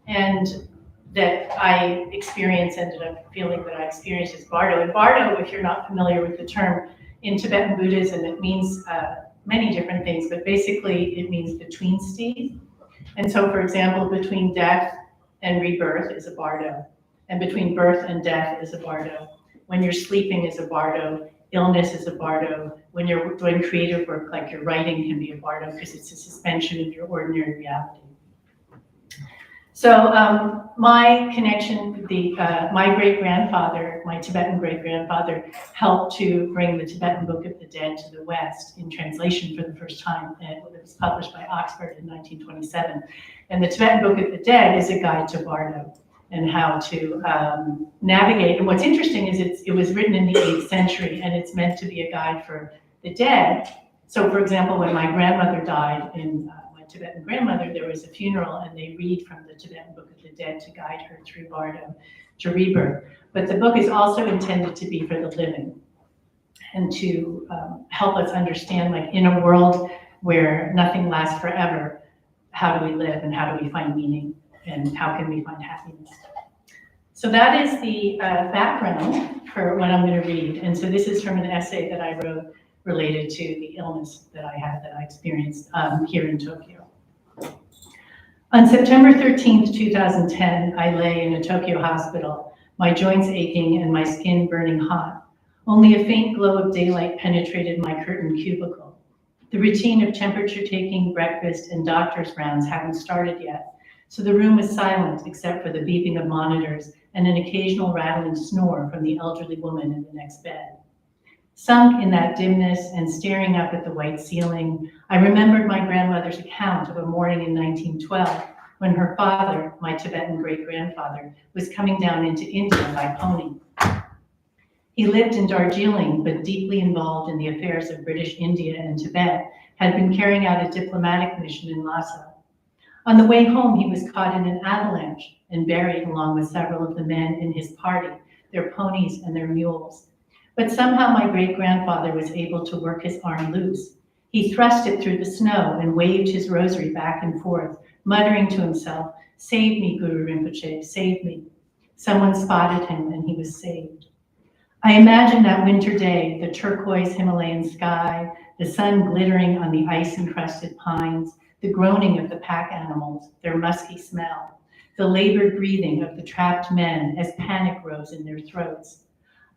and that I ended up feeling that I experienced as Bardo. And Bardo, if you're not familiar with the term, in Tibetan Buddhism, it means many different things, but basically it means between state. And so, for example, between death and rebirth is a Bardo, and between birth and death is a Bardo. When you're sleeping is a Bardo, illness is a Bardo. When you're doing creative work like your writing can be a Bardo because it's a suspension of your ordinary reality. So my connection, my great-grandfather, my Tibetan great-grandfather, helped to bring the Tibetan Book of the Dead to the West in translation for the first time. It was published by Oxford in 1927. And the Tibetan Book of the Dead is a guide to Bardo and how to navigate. And what's interesting is it was written in the 8th century, and it's meant to be a guide for the dead. So for example, when my grandmother died, my Tibetan grandmother, there was a funeral, and they read from the Tibetan Book of the Dead to guide her through Bardo to rebirth. But the book is also intended to be for the living and to help us understand, like, in a world where nothing lasts forever, how do we live and how do we find meaning? And how can we find happiness? So that is the background for what I'm going to read. And so this is from an essay that I wrote related to the illness that I had, that I experienced here in Tokyo. On September 13th, 2010, I lay in a Tokyo hospital, my joints aching and my skin burning hot. Only a faint glow of daylight penetrated my curtained cubicle. The routine of temperature taking, breakfast, and doctor's rounds hadn't started yet. So the room was silent except for the beeping of monitors and an occasional rattling snore from the elderly woman in the next bed. Sunk in that dimness and staring up at the white ceiling, I remembered my grandmother's account of a morning in 1912 when her father, my Tibetan great-grandfather, was coming down into India by pony. He lived in Darjeeling, but deeply involved in the affairs of British India and Tibet, had been carrying out a diplomatic mission in Lhasa. On the way home, he was caught in an avalanche and buried along with several of the men in his party, their ponies and their mules. But somehow my great-grandfather was able to work his arm loose. He thrust it through the snow and waved his rosary back and forth, muttering to himself, "Save me, Guru Rinpoche, save me." Someone spotted him and he was saved. I imagined that winter day, the turquoise Himalayan sky, the sun glittering on the ice-encrusted pines, the groaning of the pack animals, their musky smell, the labored breathing of the trapped men as panic rose in their throats.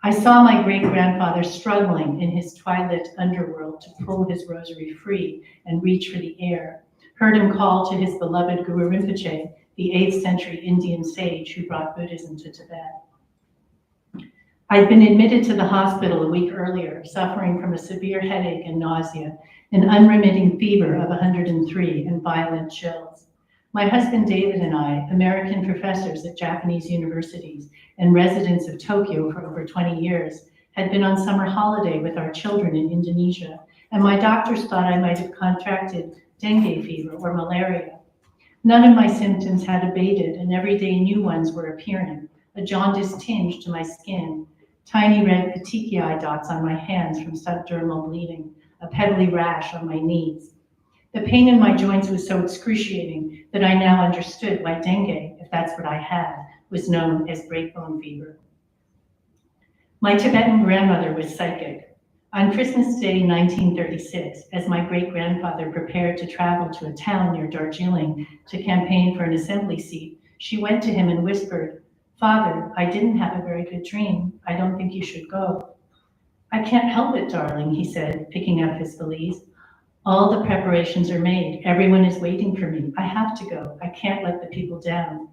I saw my great-grandfather struggling in his twilit underworld to pull his rosary free and reach for the air, heard him call to his beloved Guru Rinpoche, the 8th century Indian sage who brought Buddhism to Tibet. I'd been admitted to the hospital a week earlier, suffering from a severe headache and nausea, an unremitting fever of 103 and violent chills. My husband David and I, American professors at Japanese universities and residents of Tokyo for over 20 years, had been on summer holiday with our children in Indonesia, and my doctors thought I might have contracted dengue fever or malaria. None of my symptoms had abated, and every day new ones were appearing, a jaundiced tinge to my skin, tiny red petechiae dots on my hands from subdermal bleeding, a pebbly rash on my knees. The pain in my joints was so excruciating that I now understood why dengue, if that's what I had, was known as breakbone fever. My Tibetan grandmother was psychic. On Christmas Day 1936, as my great-grandfather prepared to travel to a town near Darjeeling to campaign for an assembly seat, she went to him and whispered, "Father, I didn't have a very good dream. I don't think you should go." "I can't help it, darling," he said, picking up his valise. "All the preparations are made. Everyone is waiting for me. I have to go. I can't let the people down."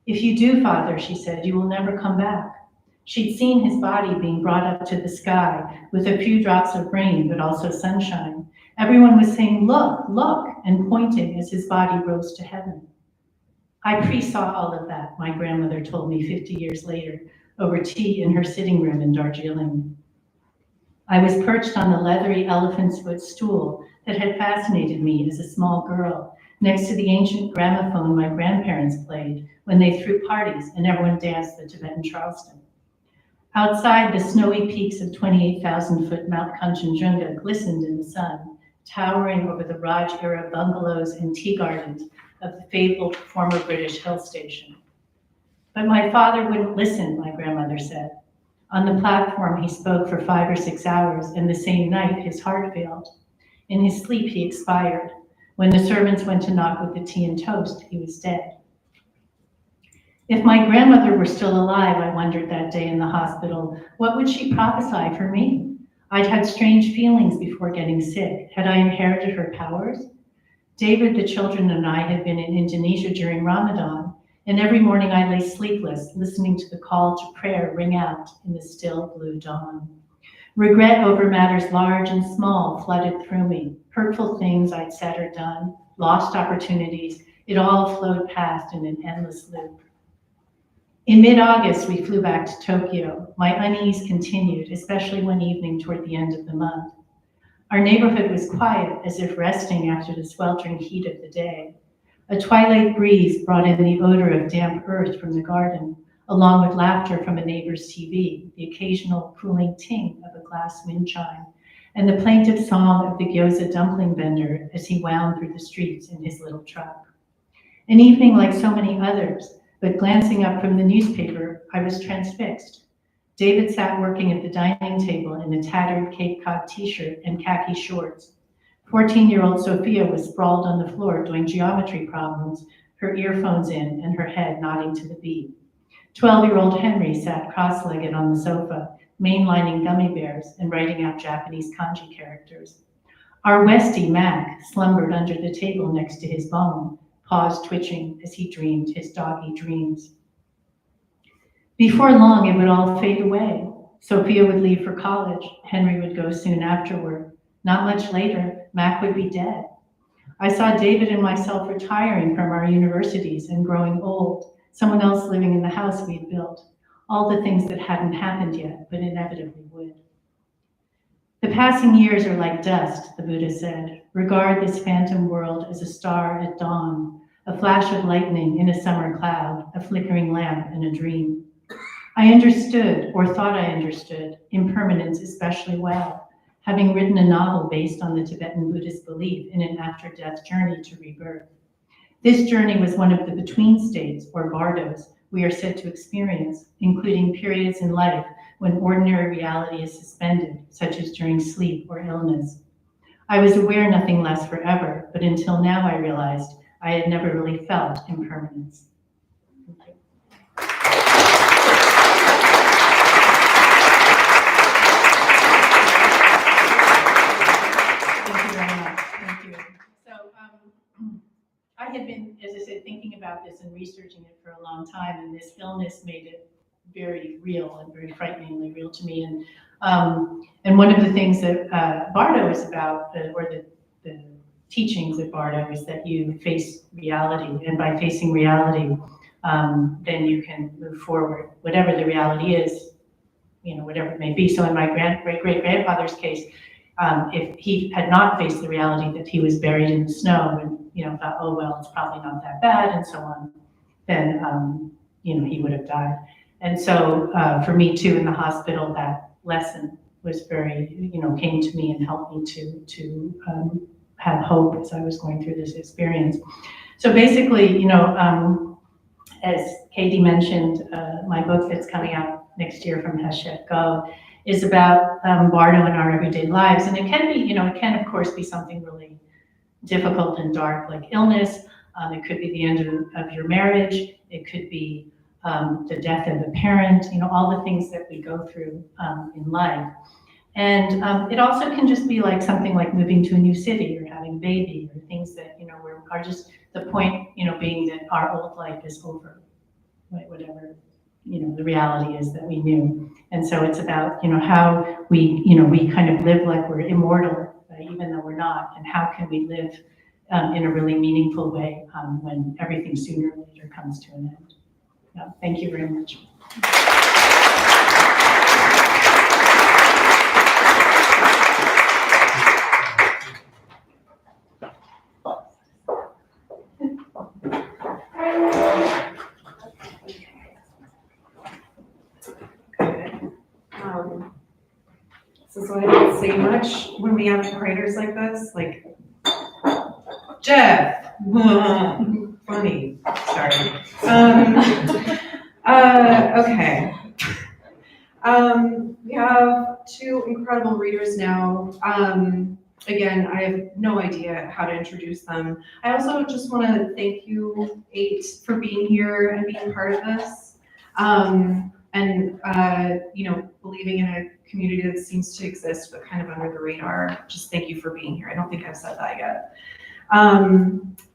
"If you do, Father," she said, "you will never come back." She'd seen his body being brought up to the sky with a few drops of rain, but also sunshine. Everyone was saying, look, look, and pointing as his body rose to heaven. I pre-saw all of that, my grandmother told me 50 years later, over tea in her sitting room in Darjeeling. I was perched on the leathery elephant's foot stool that had fascinated me as a small girl, next to the ancient gramophone my grandparents played when they threw parties and everyone danced the Tibetan Charleston. Outside, the snowy peaks of 28,000-foot Mount Kanchenjunga glistened in the sun, towering over the Raj-era bungalows and tea gardens of the fabled former British hill station. But my father wouldn't listen, my grandmother said. On the platform, he spoke for 5 or 6 hours, and the same night, his heart failed. In his sleep, he expired. When the servants went to knock with the tea and toast, he was dead. If my grandmother were still alive, I wondered that day in the hospital, what would she prophesy for me? I'd had strange feelings before getting sick. Had I inherited her powers? David, the children, and I had been in Indonesia during Ramadan, and every morning I lay sleepless, listening to the call to prayer ring out in the still blue dawn. Regret over matters large and small flooded through me. Hurtful things I'd said or done, lost opportunities, it all flowed past in an endless loop. In mid-August, we flew back to Tokyo. My unease continued, especially one evening toward the end of the month. Our neighborhood was quiet, as if resting after the sweltering heat of the day. A twilight breeze brought in the odor of damp earth from the garden, along with laughter from a neighbor's TV, the occasional cooling ting of a glass wind chime, and the plaintive song of the gyoza dumpling vendor as he wound through the streets in his little truck. An evening like so many others, but glancing up from the newspaper, I was transfixed. David sat working at the dining table in a tattered Cape Cod t-shirt and khaki shorts. 14-year-old Sophia was sprawled on the floor doing geometry problems, her earphones in and her head nodding to the beat. 12-year-old Henry sat cross-legged on the sofa, mainlining gummy bears and writing out Japanese kanji characters. Our Westie, Mac, slumbered under the table next to his bone, paws twitching as he dreamed his doggy dreams. Before long, it would all fade away. Sophia would leave for college. Henry would go soon afterward. Not much later, Mac would be dead. I saw David and myself retiring from our universities and growing old, someone else living in the house we had built. All the things that hadn't happened yet, but inevitably would. The passing years are like dust, the Buddha said. Regard this phantom world as a star at dawn, a flash of lightning in a summer cloud, a flickering lamp in a dream. I understood, or thought I understood, impermanence especially well, having written a novel based on the Tibetan Buddhist belief in an after-death journey to rebirth. This journey was one of the between states, or bardos, we are said to experience, including periods in life when ordinary reality is suspended, such as during sleep or illness. I was aware nothing lasts forever, but until now I realized I had never really felt impermanence. Thank you. Thank you very much. Thank you. So I had been, as I said, thinking about this and researching it for a long time, and this illness made it very real and very frighteningly real to me. And one of the things that Bardo is about, or the teachings of Bardo, is that you face reality, and by facing reality, then you can move forward, whatever the reality is, whatever it may be. So in my great-great-grandfather's case, if he had not faced the reality that he was buried in the snow and thought, oh well, it's probably not that bad, and so on, then he would have died. And so for me too, in the hospital, that lesson was very, came to me and helped me to have hope as I was going through this experience. So basically, as Katie mentioned, my book that's coming out next year from Hachette Go is about Bardo in our everyday lives. And it can be, it can of course be something really difficult and dark, like illness. It could be the end of your marriage. It could be the death of a parent, all the things that we go through in life. And it also can just be like something like moving to a new city or having a baby, or things that, are just the point, being that our old life is over, right? Whatever, the reality is that we knew. And so it's about, how we, we kind of live like we're immortal, even though we're not, and how can we live in a really meaningful way when everything sooner or later comes to an end. Yeah, thank you very much. So I don't say much when we have writers like this, like Jeff. Funny. Sorry. Okay. We have two incredible readers now. Again, I have no idea how to introduce them. I also just want to thank you, 8, for being here and being part of this. Believing in a community that seems to exist but kind of under the radar. Just thank you for being here. I don't think I've said that yet.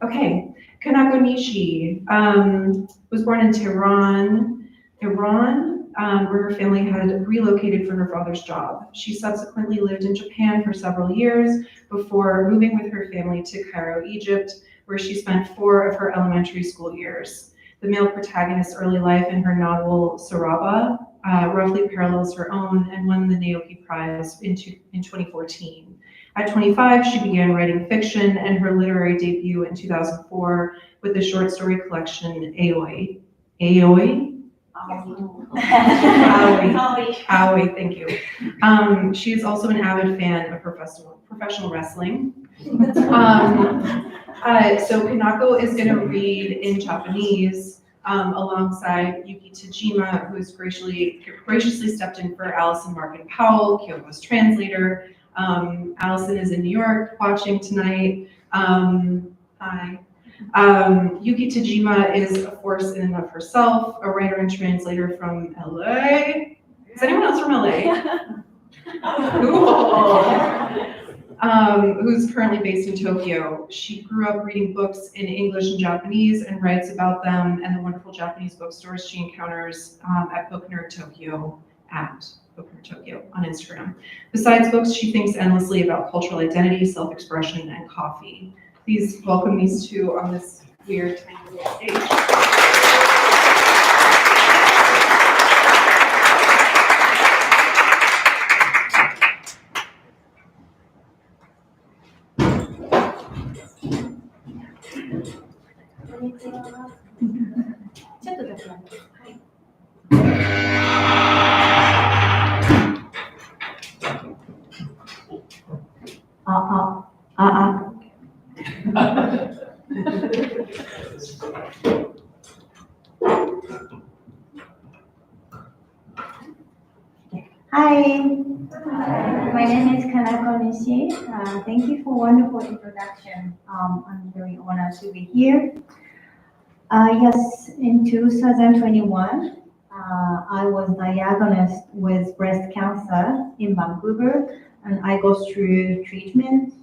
Okay, Kanako Nishi was born in Tehran, where her family had relocated for her father's job. She subsequently lived in Japan for several years before moving with her family to Cairo, Egypt, where she spent 4 of her elementary school years. The male protagonist's early life in her novel Saraba roughly parallels her own and won the Naoki Prize in 2014. At 25, she began writing fiction and her literary debut in 2004 with the short story collection Aoi. Aoi, thank you. She is also an avid fan of professional wrestling. So Kanako is going to read in Japanese alongside Yuki Tejima, who has graciously stepped in for Allison Markin Powell, Kyoko's translator. Allison is in New York watching tonight. Hi. Yuki Tejima is a force in and of herself, a writer and translator from LA. Is anyone else from LA? Cool. Who's currently based in Tokyo. She grew up reading books in English and Japanese and writes about them and the wonderful Japanese bookstores she encounters at Book Nerd Tokyo on Instagram. Besides books, she thinks endlessly about cultural identity, self-expression, and coffee. Please welcome these two on this weird tiny little stage. Hi, my name is Kanako Nishi. Thank you for wonderful introduction. I'm very honored to be here. Yes, in 2021, I was diagnosed with breast cancer in Vancouver, and I go through treatment,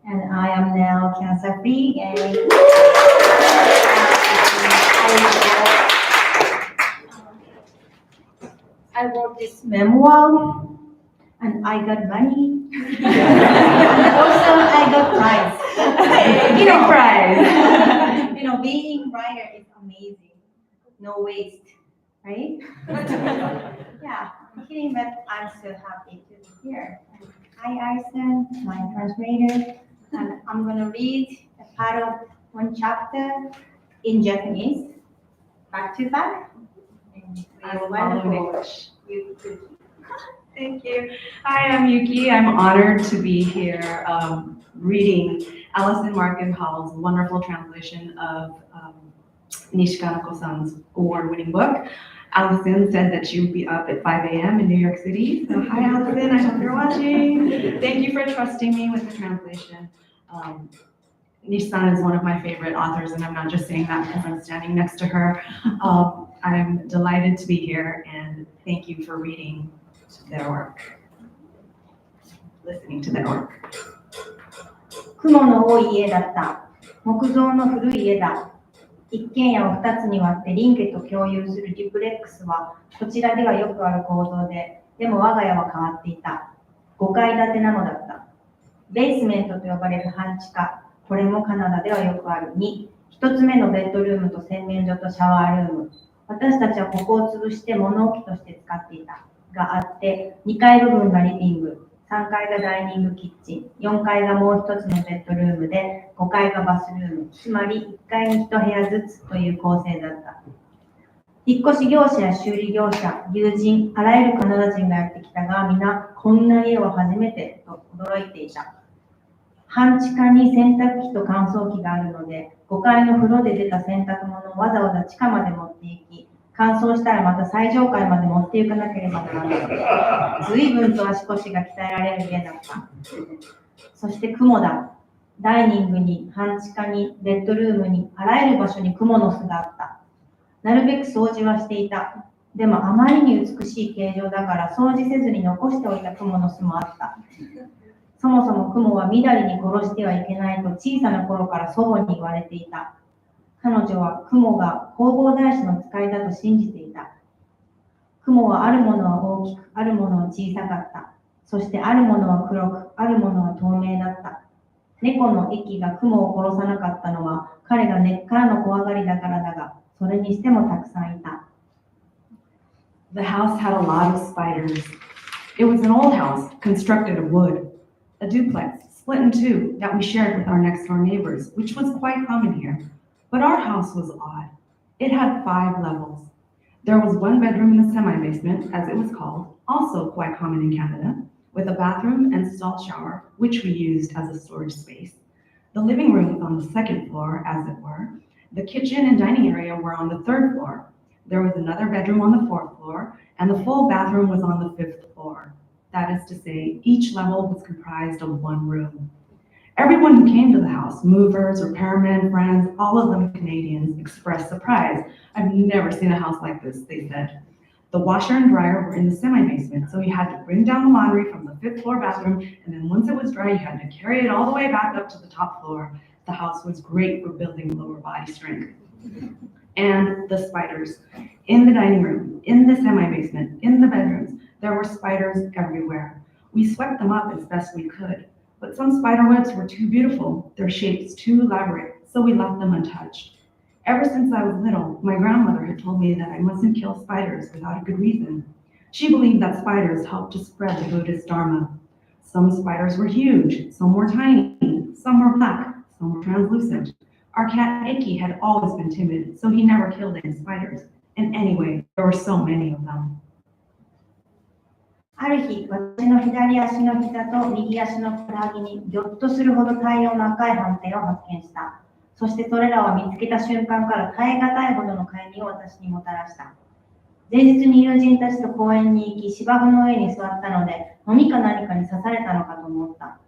and I am now cancer-free. And I wrote this memoir, and I got money. Also, I got prize. Prize. Being writer is amazing. No waste, right? Yeah, I'm kidding, but I'm so happy to be here. Hi, Arsen, my translator, and I'm gonna read a part of one chapter in Japanese, back to back. I will follow in English. Thank you. Hi, I'm Yuki. I'm honored to be here reading Allison Markin Powell's wonderful translation of Nishi Kanako-san's award-winning book. Allison said that she would be up at 5 a.m. in New York City. So hi, Allison. I hope you're watching. Thank you for trusting me with the translation. Nishi-san is one of my favorite authors, and I'm not just saying that because I'm standing next to her. I'm delighted to be here, and thank you for reading their work, listening to their work. 雲の多い家だった。木造の古い家だ。一軒家を2つに割って林家と共有するデュプレックスはこちらではよくある構造で、でも我が家は変わっていた。5階建てなのだった。ベースメントと呼ばれる半地下、これもカナダではよくある。2、1つ目のベッドルームと洗面所とシャワールーム。私たちはここを潰して物置として使っていた。があって、2階部分がリビング、3階がダイニングキッチン、4階がもう1つのベッドルームで、5階がバスルーム、つまり1階に1部屋ずつという構成だった。引っ越し業者や修理業者、友人、あらゆるカナダ人がやってきたが、皆、こんな家は初めてと驚いていた。半地下に洗濯機と乾燥機があるので、5階の風呂で出た洗濯物をわざわざ地下まで持っていき、乾燥したらまた最上階まで持っていかなければならない。随分と足腰が鍛えられる家だった。そして雲だ。ダイニングに、半地下に、ベッドルームに、あらゆる場所に雲の巣があった。なるべく掃除はしていた。でもあまりに美しい形状だから掃除せずに残しておいた雲の巣もあった。そもそも雲はみだりに殺してはいけないと小さな頃から祖母に言われていた。彼女は雲が弘法大師の使いだと信じていた。雲はあるものは大きく、あるものは小さかった。そしてあるものは黒く、あるものは透明だった。猫の息が雲を殺さなかったのは彼が根っからの怖がりだからだが、それにしてもたくさんいた。The house had a lot of spiders. It was an old house constructed of wood, a duplex split in two that we shared with our next door neighbors, which was quite common here. But our house was odd. It had 5 levels. There was one bedroom in the semi-basement, as it was called, also quite common in Canada, with a bathroom and stall shower, which we used as a storage space. The living room was on the second floor, as it were. The kitchen and dining area were on the 3rd floor. There was another bedroom on the 4th floor, and the full bathroom was on the 5th floor. That is to say, each level was comprised of one room. Everyone who came to the house, movers, repairmen, friends, all of them Canadians, expressed surprise. I've never seen a house like this, they said. The washer and dryer were in the semi-basement, so you had to bring down the laundry from the 5th floor bathroom, and then once it was dry, you had to carry it all the way back up to the top floor. The house was great for building lower body strength. And the spiders. In the dining room, in the semi-basement, in the bedrooms, there were spiders everywhere. We swept them up as best we could, but some spider webs were too beautiful, their shapes too elaborate, so we left them untouched. Ever since I was little, my grandmother had told me that I mustn't kill spiders without a good reason. She believed that spiders helped to spread the Buddhist Dharma. Some spiders were huge, some were tiny, some were black, some were translucent. Our cat Icky had always been timid, so he never killed any spiders. And anyway, there were so many of them. ある日、私の左足の膝と右足のふくらはぎにぎょっとするほど大量の赤い斑点を発見した。そしてそれらは見つけた瞬間から耐え難いほどの快眠を私にもたらした。前日に友人たちと公園に行き、芝生の上に座ったので、飲みか何かに刺されたのかと思った。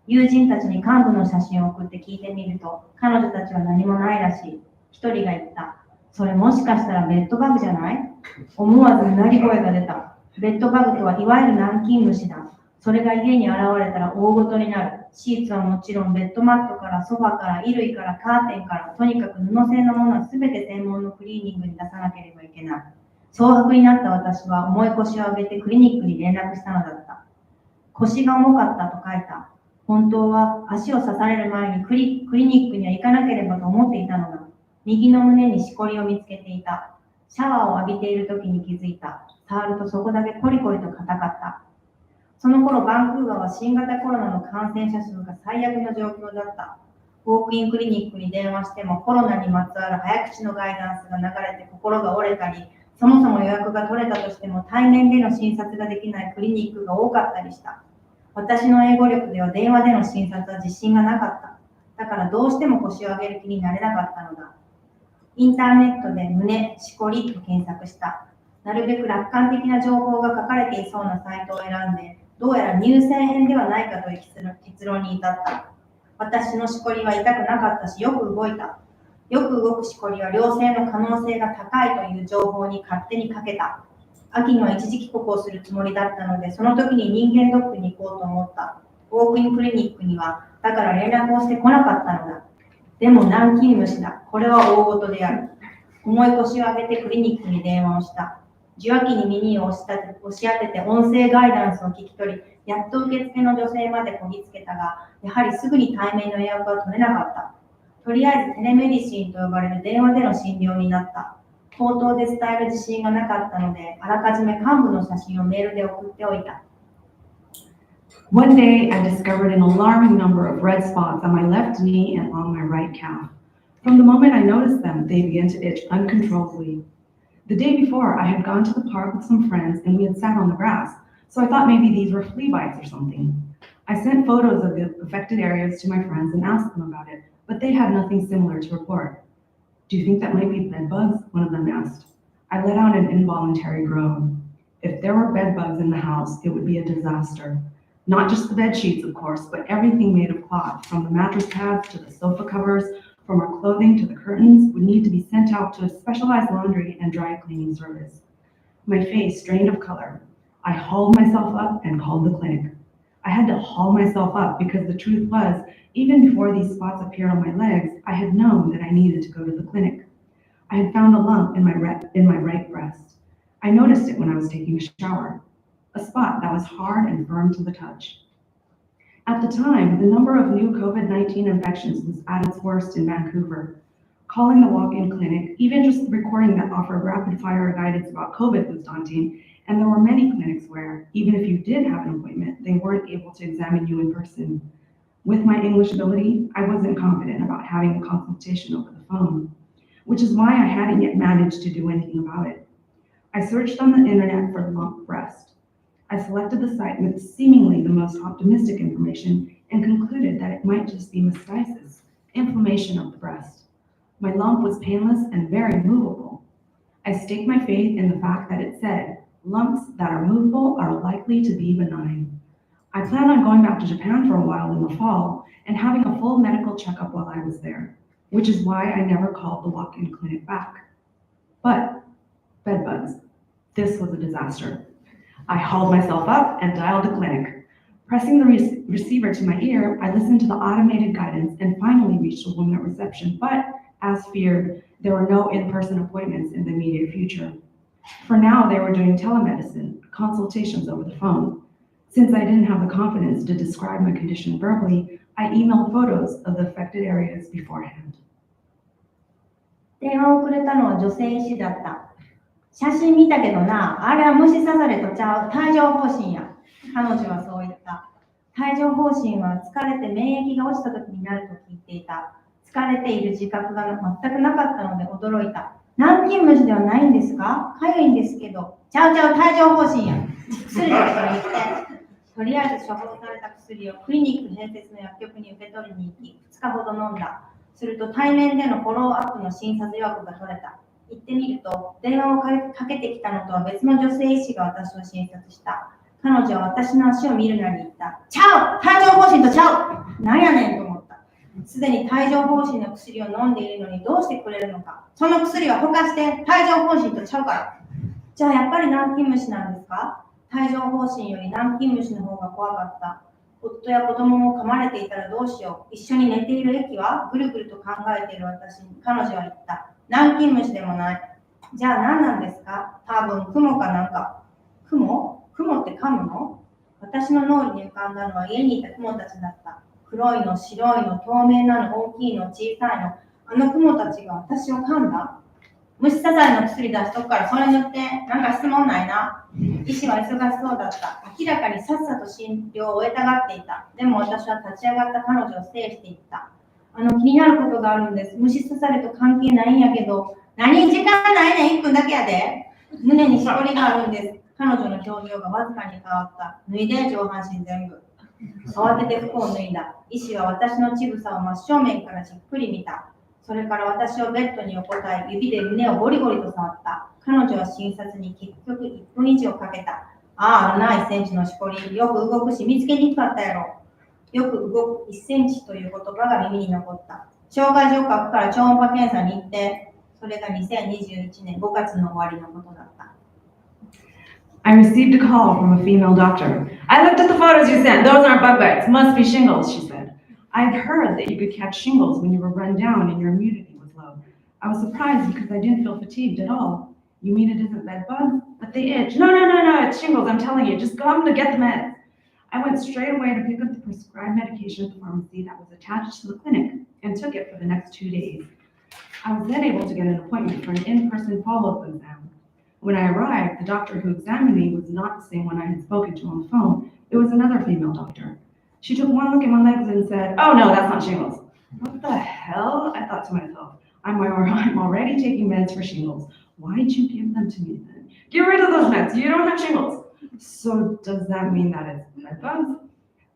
友人たちに幹部の写真を送って聞いてみると、彼女たちは何もないらしい。一人が言った。それもしかしたらベッドバグじゃない？思わずうなり声が出た。ベッドバグとはいわゆる南京虫だ。それが家に現れたら大ごとになる。シーツはもちろんベッドマットからソファから衣類からカーテンからとにかく布製のものは全て専門のクリーニングに出さなければいけない。蒼白になった私は重い腰を上げてクリニックに連絡したのだった。腰が重かったと書いた。本当は足を刺される前にクリニックには行かなければと思っていたのだ。右の胸にしこりを見つけていた。シャワーを浴びている時に気づいた。触るとそこだけコリコリと硬かった。その頃バンクーバーは新型コロナの感染者数が最悪の状況だった。ウォークインクリニックに電話してもコロナにまつわる早口のガイダンスが流れて心が折れたり、そもそも予約が取れたとしても対面での診察ができないクリニックが多かったりした。私の英語力では電話での診察は自信がなかった。だからどうしても腰を上げる気になれなかったのだ。インターネットで胸、しこりと検索した。なるべく楽観的な情報が書かれていそうなサイトを選んで、どうやら乳腺炎ではないかという結論に至った。私のしこりは痛くなかったし、よく動いた。よく動くしこりは良性の可能性が高いという情報に勝手にかけた。秋には一時帰国をするつもりだったので、その時に人間ドックに行こうと思った。ウォークインクリニックには、だから連絡をしてこなかったのだ。でも南京虫だ。これは大事である。重い腰を上げてクリニックに電話をした。受話器に耳を押し当てて音声ガイダンスを聞き取り、やっと受付の女性までこぎつけたが、やはりすぐに対面の予約は取れなかった。とりあえずテレメディシンと呼ばれる電話での診療になった。口頭で伝える自信がなかったので、あらかじめ幹部の写真をメールで送っておいた。One day, I discovered an alarming number of red spots on my left knee and on my right calf. From the moment I noticed them, they began to itch uncontrollably. The day before, I had gone to the park with some friends and we had sat on the grass, so I thought maybe these were flea bites or something. I sent photos of the affected areas to my friends and asked them about it, but they had nothing similar to report. Do you think that might be bed bugs? One of them asked. I let out an involuntary groan. If there were bed bugs in the house, it would be a disaster. Not just the bed sheets, of course, but everything made of cloth, from the mattress pads to the sofa covers, from our clothing to the curtains, would need to be sent out to a specialized laundry and dry cleaning service. My face drained of color. I hauled myself up and called the clinic. I had to haul myself up because the truth was, even before these spots appeared on my legs, I had known that I needed to go to the clinic. I had found a lump in my right breast. I noticed it when I was taking a shower, a spot that was hard and firm to the touch. At the time, the number of new COVID-19 infections was at its worst in Vancouver. Calling the walk-in clinic, even just the recording that offered rapid-fire guidance about COVID was daunting, and there were many clinics where, even if you did have an appointment, they weren't able to examine you in person. With my English ability, I wasn't confident about having a consultation over the phone, which is why I hadn't yet managed to do anything about it. I searched on the internet for lump breast. I selected the site with seemingly the most optimistic information and concluded that it might just be mastitis, inflammation of the breast. My lump was painless and very movable. I staked my faith in the fact that it said, lumps that are movable are likely to be benign. I planned on going back to Japan for a while in the fall and having a full medical checkup while I was there, which is why I never called the walk-in clinic back. But, bedbugs. This was a disaster. I hauled myself up and dialed the clinic. Pressing the receiver to my ear, I listened to the automated guidance and finally reached a woman at reception, but, as feared, there were no in-person appointments in the immediate future. For now, they were doing telemedicine, consultations over the phone. Since I didn't have the confidence to describe my condition verbally, I emailed photos of the affected areas beforehand. 電話をくれたのは女性医師だった。写真見たけどな、あれは虫刺されとちゃう、帯状疱疹や。彼女はそう言った。帯状疱疹は疲れて免疫が落ちた時になると聞いていた。疲れている自覚が全くなかったので驚いた。南京虫ではないんですか？かゆいんですけど。ちゃう帯状疱疹や。薬と一緒に行って。とりあえず処方された薬をクリニック併設の薬局に受け取りに行き、2日ほど飲んだ。すると対面でのフォローアップの診察予約が取れた。行ってみると、電話をかけてきたのとは別の女性医師が私を診察した。彼女は私の足を見るなり言った。ちゃう！帯状疱疹とちゃう！なんやねんと思った。すでに帯状疱疹の薬を飲んでいるのにどうしてくれるのか。その薬はほかして帯状疱疹とちゃうから。じゃあやっぱり南京虫なんですか？帯状疱疹より南京虫の方が怖かった。夫や子供も噛まれていたらどうしよう。一緒に寝ている駅はぐるぐると考えている私に彼女は言った。南京虫でもない。じゃあ何なんですか？多分雲かなんか。雲って噛むの？私の脳裏に浮かんだのは家にいた雲たちだった。黒いの、白いの、透明なの、大きいの、小さいの。あの雲たちが私を噛んだ。虫刺されの薬出しとくからそれ塗って。なんか質問ないな。医師は忙しそうだった。明らかにさっさと診療を終えたがっていた。でも私は立ち上がった彼女を制していった。気になることがあるんです。虫刺されと関係ないんやけど。何？時間ないねん、1分だけやで。胸にしこりがあるんです。彼女の表情がわずかに変わった。脱いで、上半身全部。慌てて服を脱いだ。医師は私の乳房を真正面からじっくり見た。それから私をベッドに横たえ、指で胸をゴリゴリと触った。彼女は診察に結局1分以上かけた。あるな、1センチのしこり。よく動くし、見つけにくかったやろ。よく動く1センチという言葉が耳に残った。障害状況から超音波検査に行って、それが2021年5月の終わりのことだった。I received a call from a female doctor. I looked at the photos you sent. Those aren't bug bites. Must be shingles, she said. I had heard that you could catch shingles when you were run down and your immunity was low. I was surprised because I didn't feel fatigued at all. You mean it isn't bed bugs? But they itch. No, it's shingles, I'm telling you. Just come to get the meds. I went straight away to pick up the prescribed medication at the pharmacy that was attached to the clinic and took it for the next 2 days. I was then able to get an appointment for an in-person follow-up exam. When I arrived, the doctor who examined me was not the same one I had spoken to on the phone. It was another female doctor. She took one look at my legs and said, "Oh no, that's not shingles." What the hell? I thought to myself. I'm already taking meds for shingles. Why'd you give them to me then? Get rid of those meds. You don't have shingles. So does that mean that it's bed bugs?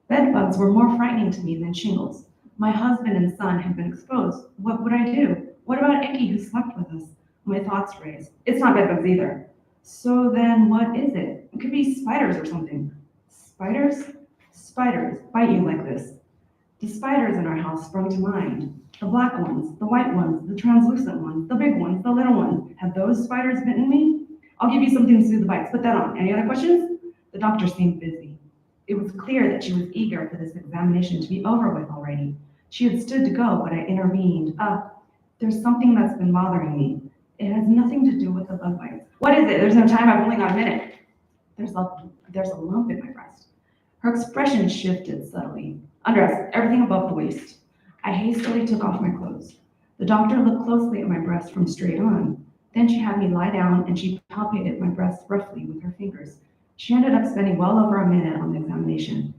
Bed bugs were more frightening to me than shingles. My husband and son had been exposed. What would I do? What about Icky, who slept with us? My thoughts raced. It's not bed bugs either. So then what is it? It could be spiders or something. Spiders? Spiders bite you like this. The spiders in our house sprung to mind. The black ones, the white ones, the translucent ones, the big ones, the little ones. Have those spiders bitten me? I'll give you something to soothe the bites. Put that on. Any other questions? The doctor seemed busy. It was clear that she was eager for this examination to be over with already. She had stood to go, but I intervened. There's something that's been bothering me. It has nothing to do with the bug bites. What is it? There's no time. I've only got a minute. There's a lump in my breast. Her expression shifted subtly. Undress, everything above the waist. I hastily took off my clothes. The doctor looked closely at my breast from straight on. Then she had me lie down and she palpated my breast roughly with her fingers. She ended up spending well over a minute on the examination.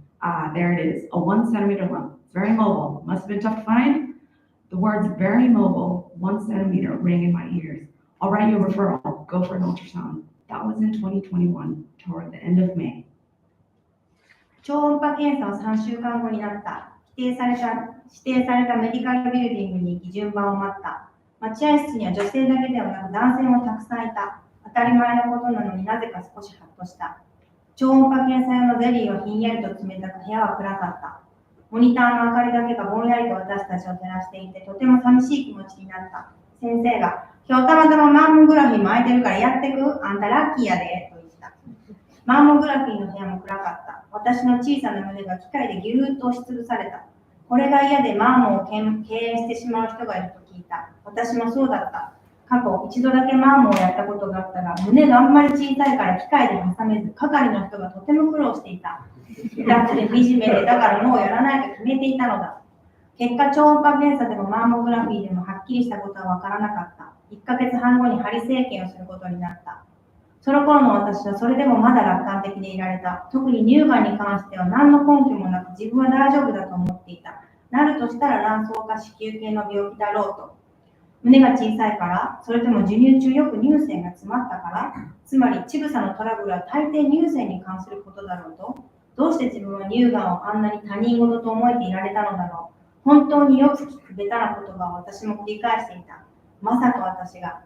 There it is, a 1 centimeter lump. It's very mobile. Must have been tough to find. The words "very mobile, 1 centimeter" rang in my ears. I'll write you a referral. Go for an ultrasound. That was in 2021, toward the end of May. 超音波検査を3週間後になった。指定されたメディカルビルディングに行き順番を待った。待合室には女性だけではなく男性もたくさんいた。当たり前のことなのになぜか少しハッとした。超音波検査用のゼリーはひんやりと冷たく部屋は暗かった。モニターの明かりだけがぼんやりと私たちを照らしていてとても寂しい気持ちになった。先生が、今日たまたまマンモグラフィーも空いてるからやってく？あんたラッキーやで、と言った。マンモグラフィーの部屋も暗かった。私の小さな胸が機械でぎゅーっと押しつぶされた。これが嫌でマンモを敬遠してしまう人がいると聞いた。私もそうだった。過去一度だけマンモをやったことがあったが、胸があんまり小さいから機械で挟めず、係の人がとても苦労していた。だって惨めで、だからもうやらないと決めていたのだ。結果、超音波検査でもマンモグラフィーでもはっきりしたことはわからなかった。1ヶ月半後に針整形をすることになった。その頃の私はそれでもまだ楽観的でいられた。特に乳がんに関しては何の根拠もなく自分は大丈夫だと思っていた。なるとしたら卵巣か子宮系の病気だろうと。胸が小さいから、それとも授乳中よく乳腺が詰まったから、つまり乳房のトラブルは大抵乳腺に関することだろうと。どうして自分は乳がんをあんなに他人事と思えていられたのだろう。本当によく聞くベタな言葉を私も繰り返していた。まさか私が。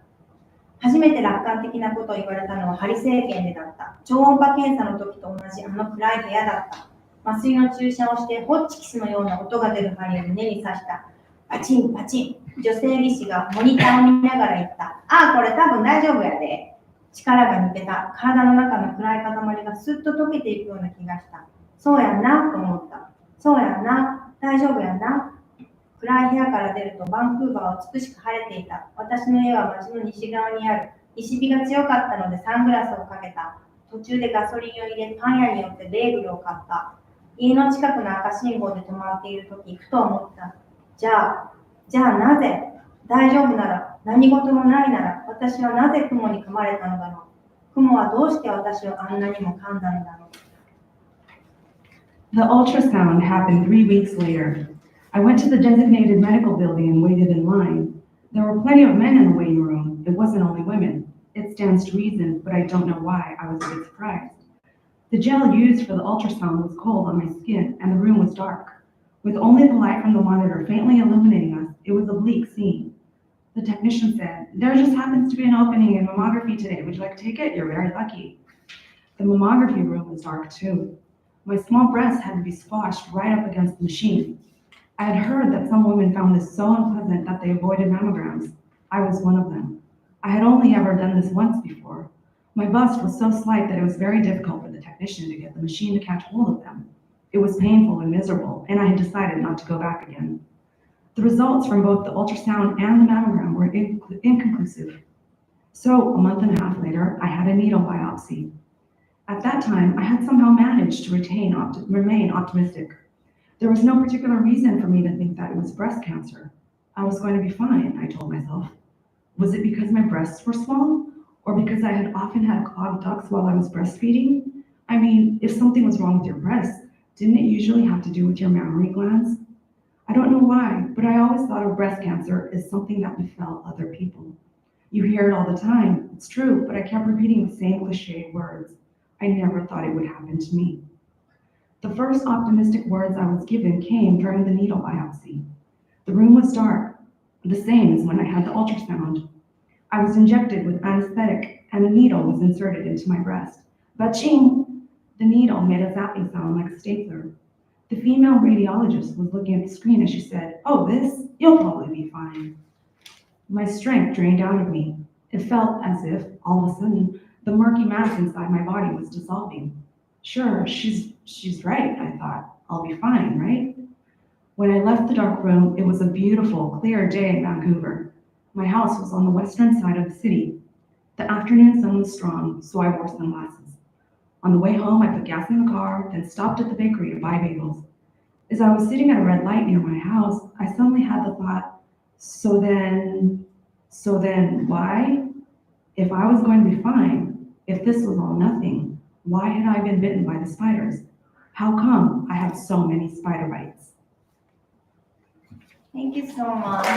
初めて楽観的なことを言われたのは針整形でだった。超音波検査の時と同じあの暗い部屋だった。麻酔の注射をしてホッチキスのような音が出る針を胸に刺した。パチンパチン。女性技師がモニターを見ながら言った。これ多分大丈夫やで。力が抜けた。体の中の暗い塊がスッと溶けていくような気がした。そうやんなと思った。そうやんな。大丈夫やんな。暗い部屋から出るとバンクーバーは美しく晴れていた。私の家は町の西側にある。西日が強かったのでサングラスをかけた。途中でガソリンを入れ、パン屋によってベーグルを買った。家の近くの赤信号で止まっているとき、ふと思った。じゃあなぜ大丈夫なら、何事もないなら、私はなぜ雲に噛まれたのだろう。雲はどうして私をあんなにも噛んだのだろう。The ultrasound happened 3 weeks later. I went to the designated medical building and waited in line. There were plenty of men in the waiting room. It wasn't only women. It stands to reason, but I don't know why. I was a bit surprised. The gel used for the ultrasound was cold on my skin, and the room was dark. With only the light from the monitor faintly illuminating us, it was a bleak scene. The technician said, "There just happens to be an opening in mammography today. Would you like to take it? You're very lucky." The mammography room was dark too. My small breast had to be squashed right up against the machine. I had heard that some women found this so unpleasant that they avoided mammograms. I was one of them. I had only ever done this once before. My bust was so slight that it was very difficult for the technician to get the machine to catch hold of them. It was painful and miserable, and I had decided not to go back again. The results from both the ultrasound and the mammogram were inconclusive. So, a month and a half later, I had a needle biopsy. At that time, I had somehow managed to remain optimistic. There was no particular reason for me to think that it was breast cancer. I was going to be fine, I told myself. Was it because my breasts were small? Or because I had often had clogged ducts while I was breastfeeding? I mean, if something was wrong with your breasts, didn't it usually have to do with your mammary glands? I don't know why, but I always thought of breast cancer as something that befell other people. You hear it all the time, it's true, but I kept repeating the same cliched words. I never thought it would happen to me. The first optimistic words I was given came during the needle biopsy. The room was dark, the same as when I had the ultrasound. I was injected with anesthetic and a needle was inserted into my breast. Ba-ching! The needle made a zapping sound like a stapler. The female radiologist was looking at the screen as she said, "Oh, this? You'll probably be fine." My strength drained out of me. It felt as if, all of a sudden, the murky mass inside my body was dissolving. Sure, she's right, I thought. I'll be fine, right? When I left the dark room, it was a beautiful, clear day in Vancouver. My house was on the western side of the city. The afternoon sun was strong, so I wore sunglasses. On the way home, I put gas in the car, then stopped at the bakery to buy bagels. As I was sitting at a red light near my house, I suddenly had the thought, so then why? If I was going to be fine, if this was all nothing, why had I been bitten by the spiders? How come I have so many spider bites? Thank you so much.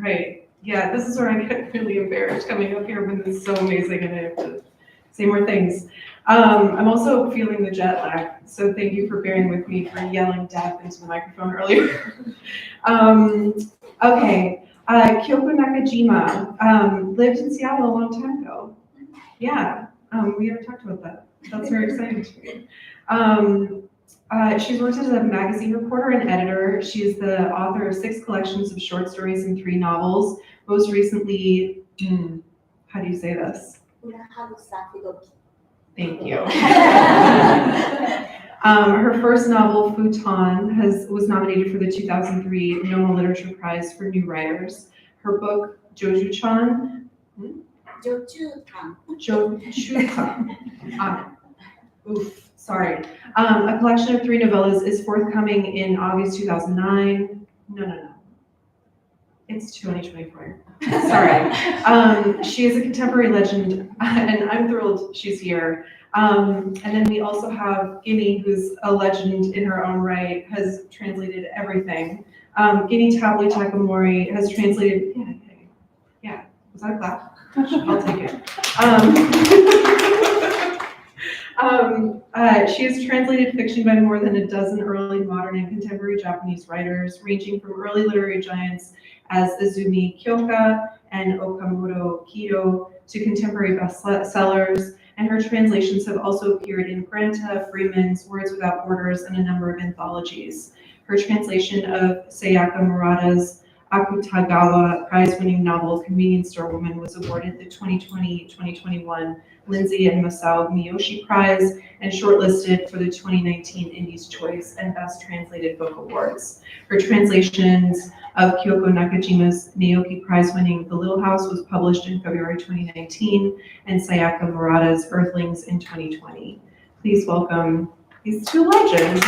Right. Yeah, this is where I get really embarrassed coming up here when this is so amazing and I have to say more things. I'm also feeling the jet lag, so thank you for bearing with me for yelling death into the microphone earlier. Okay, Kyoko Nakajima lived in Seattle a long time ago. Yeah, we haven't talked about that. That's very exciting to me. She's worked as a magazine reporter and editor. She's the author of 6 collections of short stories and 3 novels. Most recently, how do you say this? Thank you. Her first novel, Futon, was nominated for the 2003 Noma Literature Prize for New Writers. Her book, Joju-chan. Oof, sorry. A collection of 3 novellas is forthcoming in August 2009. No. It's 2024. Sorry. She is a contemporary legend, and I'm thrilled she's here. And then we also have Ginny, who's a legend in her own right, has translated everything. Ginny Tapley Takemori has translated, yeah, was that a clap? I'll take it. She has translated fiction by more than a dozen early modern and contemporary Japanese writers, ranging from early literary giants as Izumi Kyoka and Okamuro Kido to contemporary bestsellers, and her translations have also appeared in Brenta, Freeman's, Words Without Borders, and a number of anthologies. Her translation of Sayaka Murata's Akutagawa prize-winning novel Convenience Store Woman was awarded the 2020-2021 Lindsay and Masao Miyoshi Prize and shortlisted for the 2019 Indies Choice and Best Translated Book Awards. Her translations of Kyoko Nakajima's Naoki Prize-winning The Little House was published in February 2019 and Sayaka Murata's Earthlings in 2020. Please welcome these 2 legends.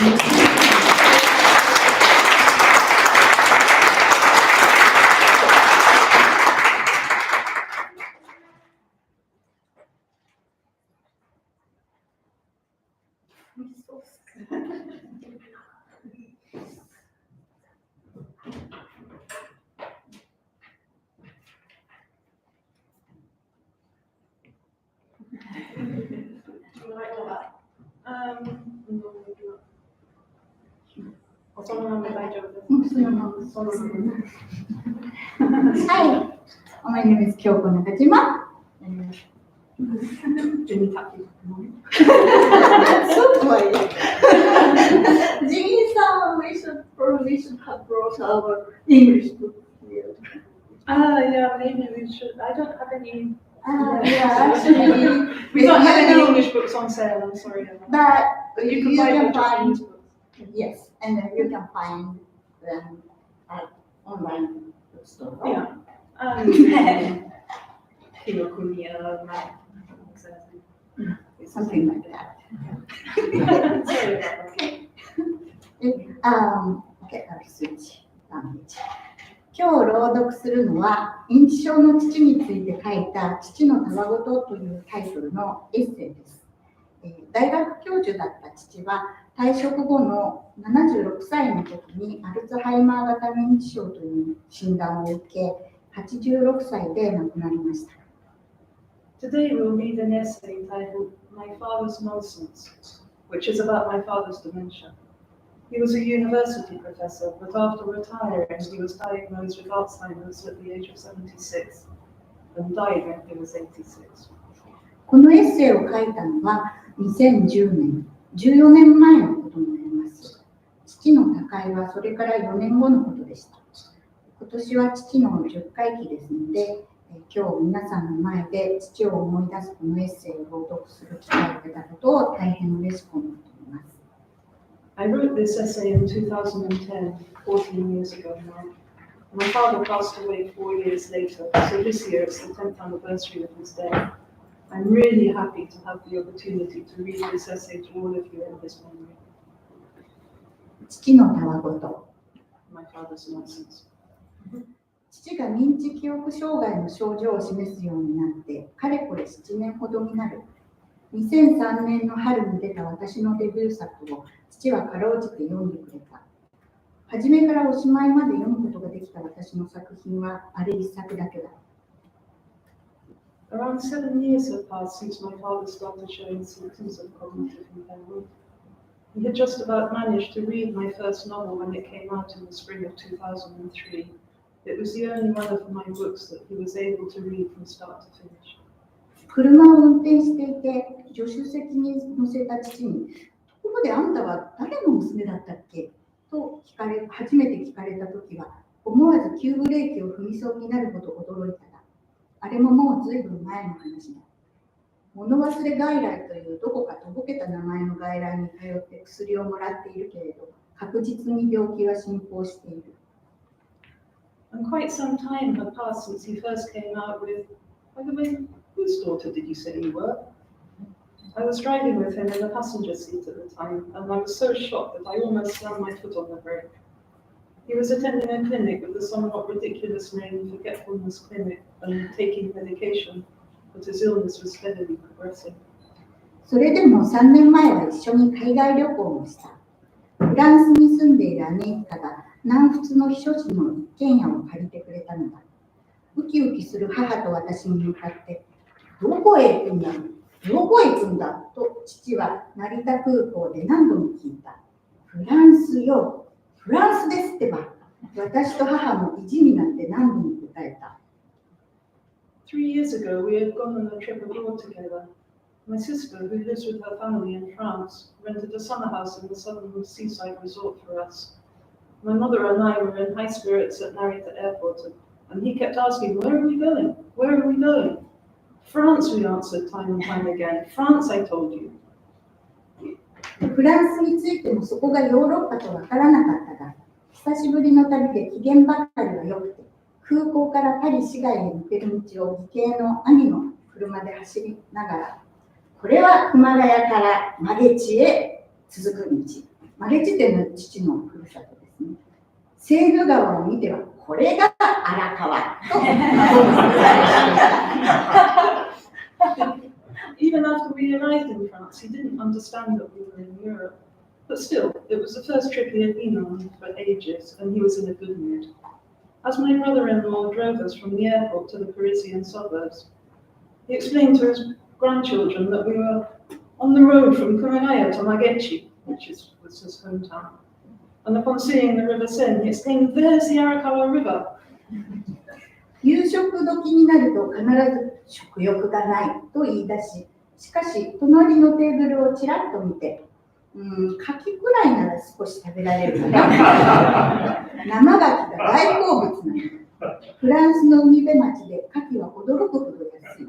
right to left. No, maybe not. そのまま大丈夫です。そのままそのまま。はい。My name is Kyoko Nakajima. Ginny Tapley Takemori. So quiet. Ginny-san, we should have brought our English book here. Yeah, maybe we should. I don't have any. Yeah, actually, We don't have any English books on sale. I'm sorry. but You can you buy can the Japanese find, books. yes, and then you can find them at online bookstore. Yeah. Kyoko Something like that. Sorry about that. Okay, I'll switch language. 今日朗読するのは認知症の父について書いた父のたわごとというタイトルのエッセイです。大学教授だった父は退職後の76歳の時にアルツハイマー型認知症という診断を受け、86歳で亡くなりました。Today we'll read an essay titled My Father's Nonsense, which is about my father's dementia. He was a university professor, but after retiring, he was diagnosed with Alzheimer's at the age of 76 and died when he was 86. このエッセイを書いたのは2010年、14年前のことになります。父の他界はそれから4年後のことでした。今年は父の10回忌ですので、今日皆さんの前で父を思い出すこのエッセイを朗読する機会を得たことを大変嬉しく思っています。I wrote this essay in 2010, 14 years ago now. My father passed away 4 years later, so this year it's the 10th anniversary of his death. I'm really happy to have the opportunity to read this essay to all of you in his memory. 父のたわごと。 My father's nonsense. 父が認知記憶障害の症状を示すようになってかれこれ7年ほどになる。2003年の春に出た私のデビュー作を父はかろうじて読んでくれた。初めからおしまいまで読むことができた私の作品はあれ一作だけだ。Around 7 years have passed since my father started showing symptoms of cognitive impairment. He had just about managed to read my first novel when it came out in the spring of 2003. It was the only one of my books that he was able to read from start to finish. 車を運転していて助手席に乗せた父に「ところであんたは誰の娘だったっけ?」と初めて聞かれたときは思わず急ブレーキを踏みそうになるほど驚いたが、あれももうずいぶん前の話だ。物忘れ外来というどこかとぼけた名前の外来に通って薬をもらっているけれど、確実に病気は進行している。And quite some time had passed since he first came out with, by the way, whose daughter did you say you were? I was driving with him in the passenger seat at the time, and I was so shocked that I almost slammed my foot on the brake. He was attending a clinic with the somewhat ridiculous name Forgetfulness Clinic and taking medication, but his illness was steadily progressing. それでも3年前は一緒に海外旅行もした。フランスに住んでいる姉一家が南仏の避暑地の一軒家を借りてくれたのだ。ウキウキする母と私に向かって、どこへ行くんだ?どこへ行くんだと父は成田空港で何度も聞いた。フランスよ。フランスですってば。私と母も意地になって何度も答えた。3 years ago, we had gone on a trip abroad together. My sister, who lives with her family in France, rented a summer house in the southern seaside resort for us. My mother and I were in high spirits at Narita Airport, and he kept asking, "Where are we going? Where are we going?" "France," we answered time and time again. "France, I told you." フランスについてもそこがヨーロッパとわからなかったが、久しぶりの旅で機嫌ばかりが良くて、空港からパリ市街へ抜ける道を義兄の兄の車で走りながら、これは熊谷からマゲチへ続く道。マゲチっていうのは父のふるさとですね。セーヌ川を見ては、これが荒川と。Even after we arrived in France, he didn't understand that we were in Europe. But still, it was the first trip he had been on for ages, and he was in a good mood. As my brother-in-law drove us from the airport to the Parisian suburbs, he explained to his grandchildren that we were on the road from Kuragaya to Magechi, which was his hometown. And upon seeing the river Sen, he exclaimed, "There's the Arakawa River." 夕食時になると必ず食欲がないと言い出し、しかし隣のテーブルをちらっと見て、柿くらいなら少し食べられるかな。生柿が大好物なの。フランスの海辺町で柿は驚くほど安い。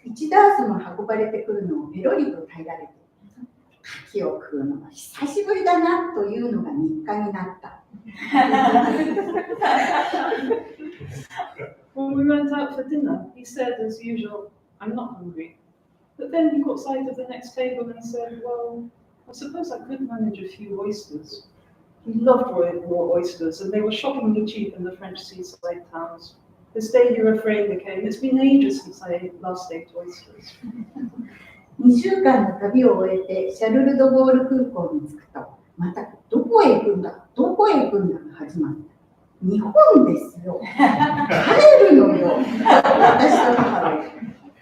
1ダースも運ばれてくるのをペロリと平らげて、柿を食うのは久しぶりだなというのが日課になった。When we went out for dinner, he said, as usual, "I'm not hungry." But then he caught sight of the next table and said, "Well, I suppose I could manage a few oysters." He loved raw oysters, and they were shockingly cheap in the French seaside towns. His daily refrain became, "It's been ages since I last ate oysters." 2週間の旅を終えてシャルル・ド・ゴール空港に着くと、またどこへ行くんだが始まった。日本ですよ。帰るのよ。私と母は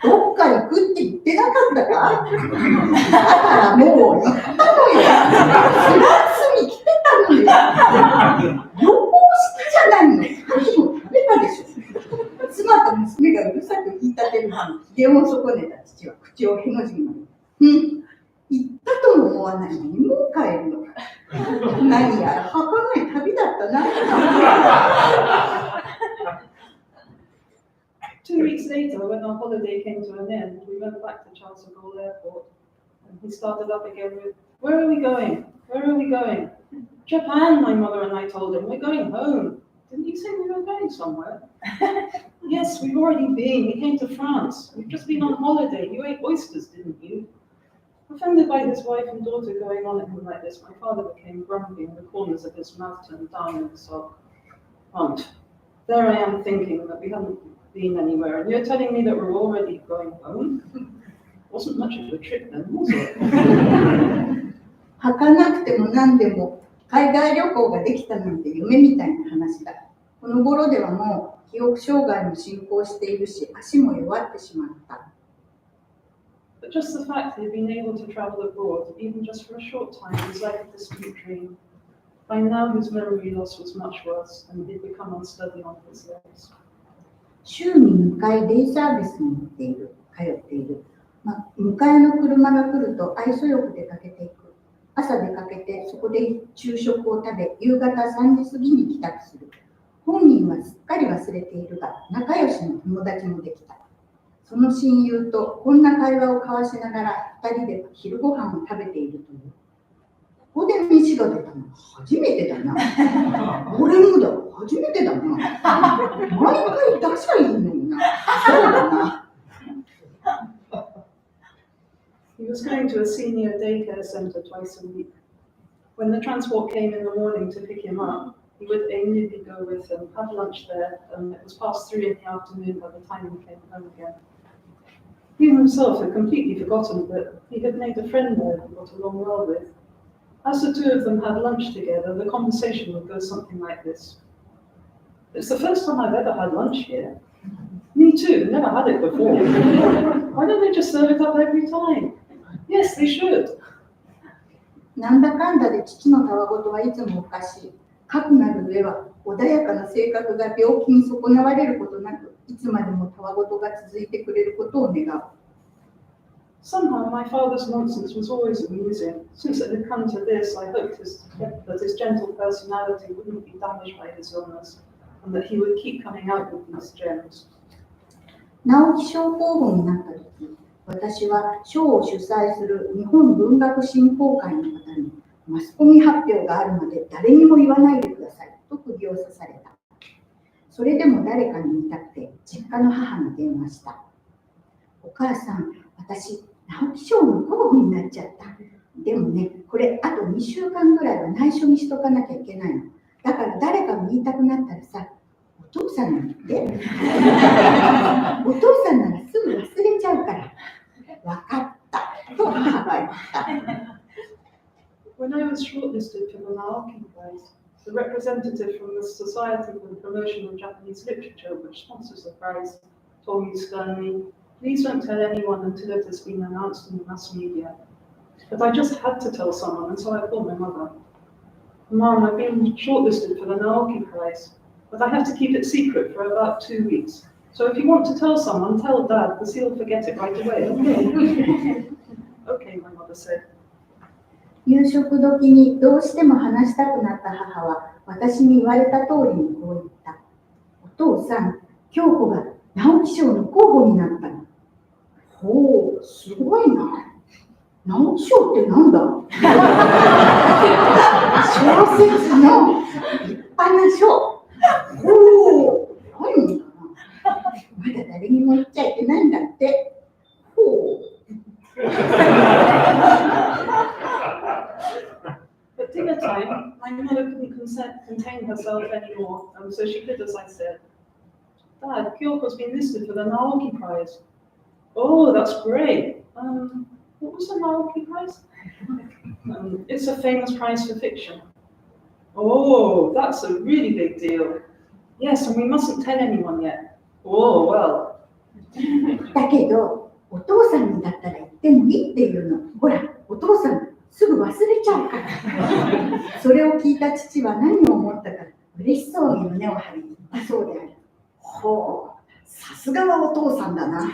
どっか行くって言ってなかったか。だからもう行ったのよ。フランスに来てたのよ。旅行式じゃないの。柿も食べたでしょ。妻と娘がうるさく言い立てるのに機嫌を損ねた父は口をへの字にまで。行ったとも思わないのにもう帰るのか。何やら儚い旅だったな。2 weeks later, when our holiday came to an end, we went back to Charles de Gaulle Airport, and he started up again with, "Where are we going? Where are we going?" "Japan," my mother and I told him. "We're going home." "Didn't you say we were going somewhere?" "Yes, we've already been. We came to France. We've just been on holiday. You ate oysters, didn't you?" Offended by his wife and daughter going on at him like this, my father became grumpy and the corners of his mouth turned down in a sulk. "Aunt, there I am thinking that we haven't been anywhere, and you're telling me that we're already going home? Wasn't much of a trip then, was it?" 履かなくても何でも海外旅行ができたなんて夢みたいな話だ。この頃ではもう記憶障害も進行しているし、足も弱ってしまった。But just the fact that he'd been able to travel abroad, even just for a short time, was like a distant dream. By now his memory loss was much worse, and he'd become unsteady on his legs. 週に2回デイサービスに通っている。迎えの車が来ると愛想よく出かけていく。朝出かけてそこで昼食を食べ、夕方3時過ぎに帰宅する。本人はすっかり忘れているが、仲良しの友達もできた。その親友とこんな会話を交わしながら2人で昼ご飯を食べているという。ここで飯が出たのは初めてだな。俺もだ、初めてだな。毎回出しゃいいのにな。そうだな。He was going to a senior daycare center twice a week. When the transport came in the morning to pick him up, he would immediately go with him, have lunch there, and it was past 3 in the afternoon by the time he came home again. He himself had completely forgotten that he had made a friend there he got along well with. As the two of them had lunch together, the conversation would go something like this. "It's the first time I've ever had lunch here." "Me too, never had it before." "Why don't they just serve it up every time?" "Yes, they should." なんだかんだで父のたわごとはいつもおかしい。かくなる上は穏やかな性格が病気に損なわれることなく、いつまでもたわごとが続いてくれることを願う。Somehow my father's nonsense was always amusing. Since it had come to this, I hoped that his gentle personality wouldn't be damaged by his illness, and that he would keep coming out with these gems. 直木賞候補になった時、私は賞を主催する日本文学振興会の方に、マスコミ発表があるまで誰にも言わないでくださいと釘を刺された。それでも誰かに言いたくて実家の母に電話した。お母さん、私、直木賞の候補になっちゃった。でもね、これあと2週間ぐらいは内緒にしとかなきゃいけないの。だから誰かに言いたくなったらさ、お父さんに言って。お父さんならすぐ忘れちゃうから。わかったと母が言った。When I was shortlisted for the Naoki Prize, the representative from the Society for the Promotion of Japanese Literature, which sponsors the prize, told me sternly, "Please don't tell anyone until it has been announced in the mass media. But I just had to tell someone, and so I called my mother. Mom, I've been shortlisted for the Naoki Prize, but I have to keep it secret for about 2 weeks. So if you want to tell someone, tell Dad, because he'll forget it right away, okay? Okay, my mother said. 夕食時にどうしても話したくなった母は私に言われた通りにこう言った。お父さん、京子が直木賞の候補になったの。ほう、すごいな。直木賞ってなんだ？小説の立派な賞。ほう、何だな。まだ誰にも言っちゃいけないんだって。ほう。At dinner time, my mother couldn't contain herself anymore, and so she did as I said. Dad, Kyoko's been listed for the Naoki Prize. Oh, that's great. What was the Naoki Prize? It's a famous prize for fiction. Oh, that's a really big deal. Yes, and we mustn't tell anyone yet. Oh, well. だけど、お父さんにだったら言ってもいいっていうの。ほら、お父さんすぐ忘れちゃうから。それを聞いた父は何を思ったか、嬉しそうに胸を張り言ったそうである。ほう、さすがはお父さんだな。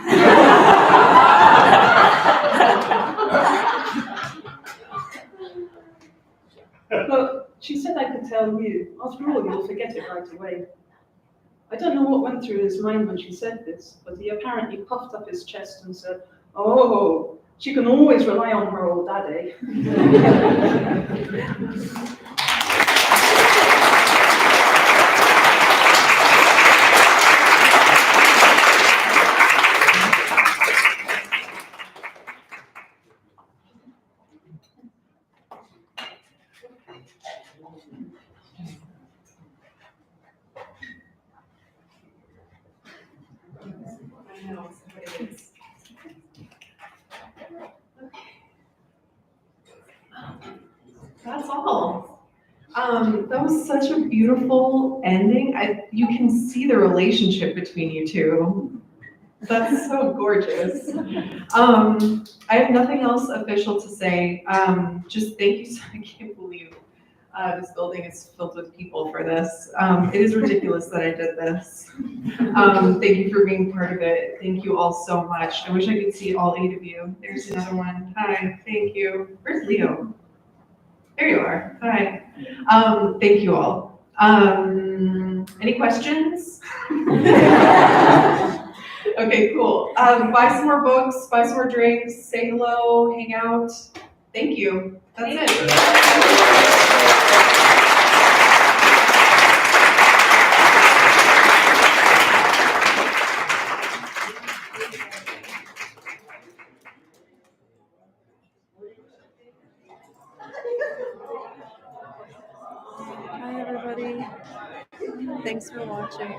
But she said I could tell you. After all, you'll forget it right away. I don't know what went through his mind when she said this, but he apparently puffed up his chest and said, oh, she can always rely on her old daddy. That's all. That was such a beautiful ending. You can see the relationship between you two. That's so gorgeous. I have nothing else official to say. Just thank you. I can't believe this building is filled with people for this. It is ridiculous that I did this. Thank you for being part of it. Thank you all so much. I wish I could see all 8 of you. There's another one. Hi, thank you. Where's Leo? There you are. Hi. Thank you all. Any questions? Okay, cool. Buy some more books, buy some more drinks, say hello, hang out. Thank you. That's it. Hi, everybody. Thanks for watching.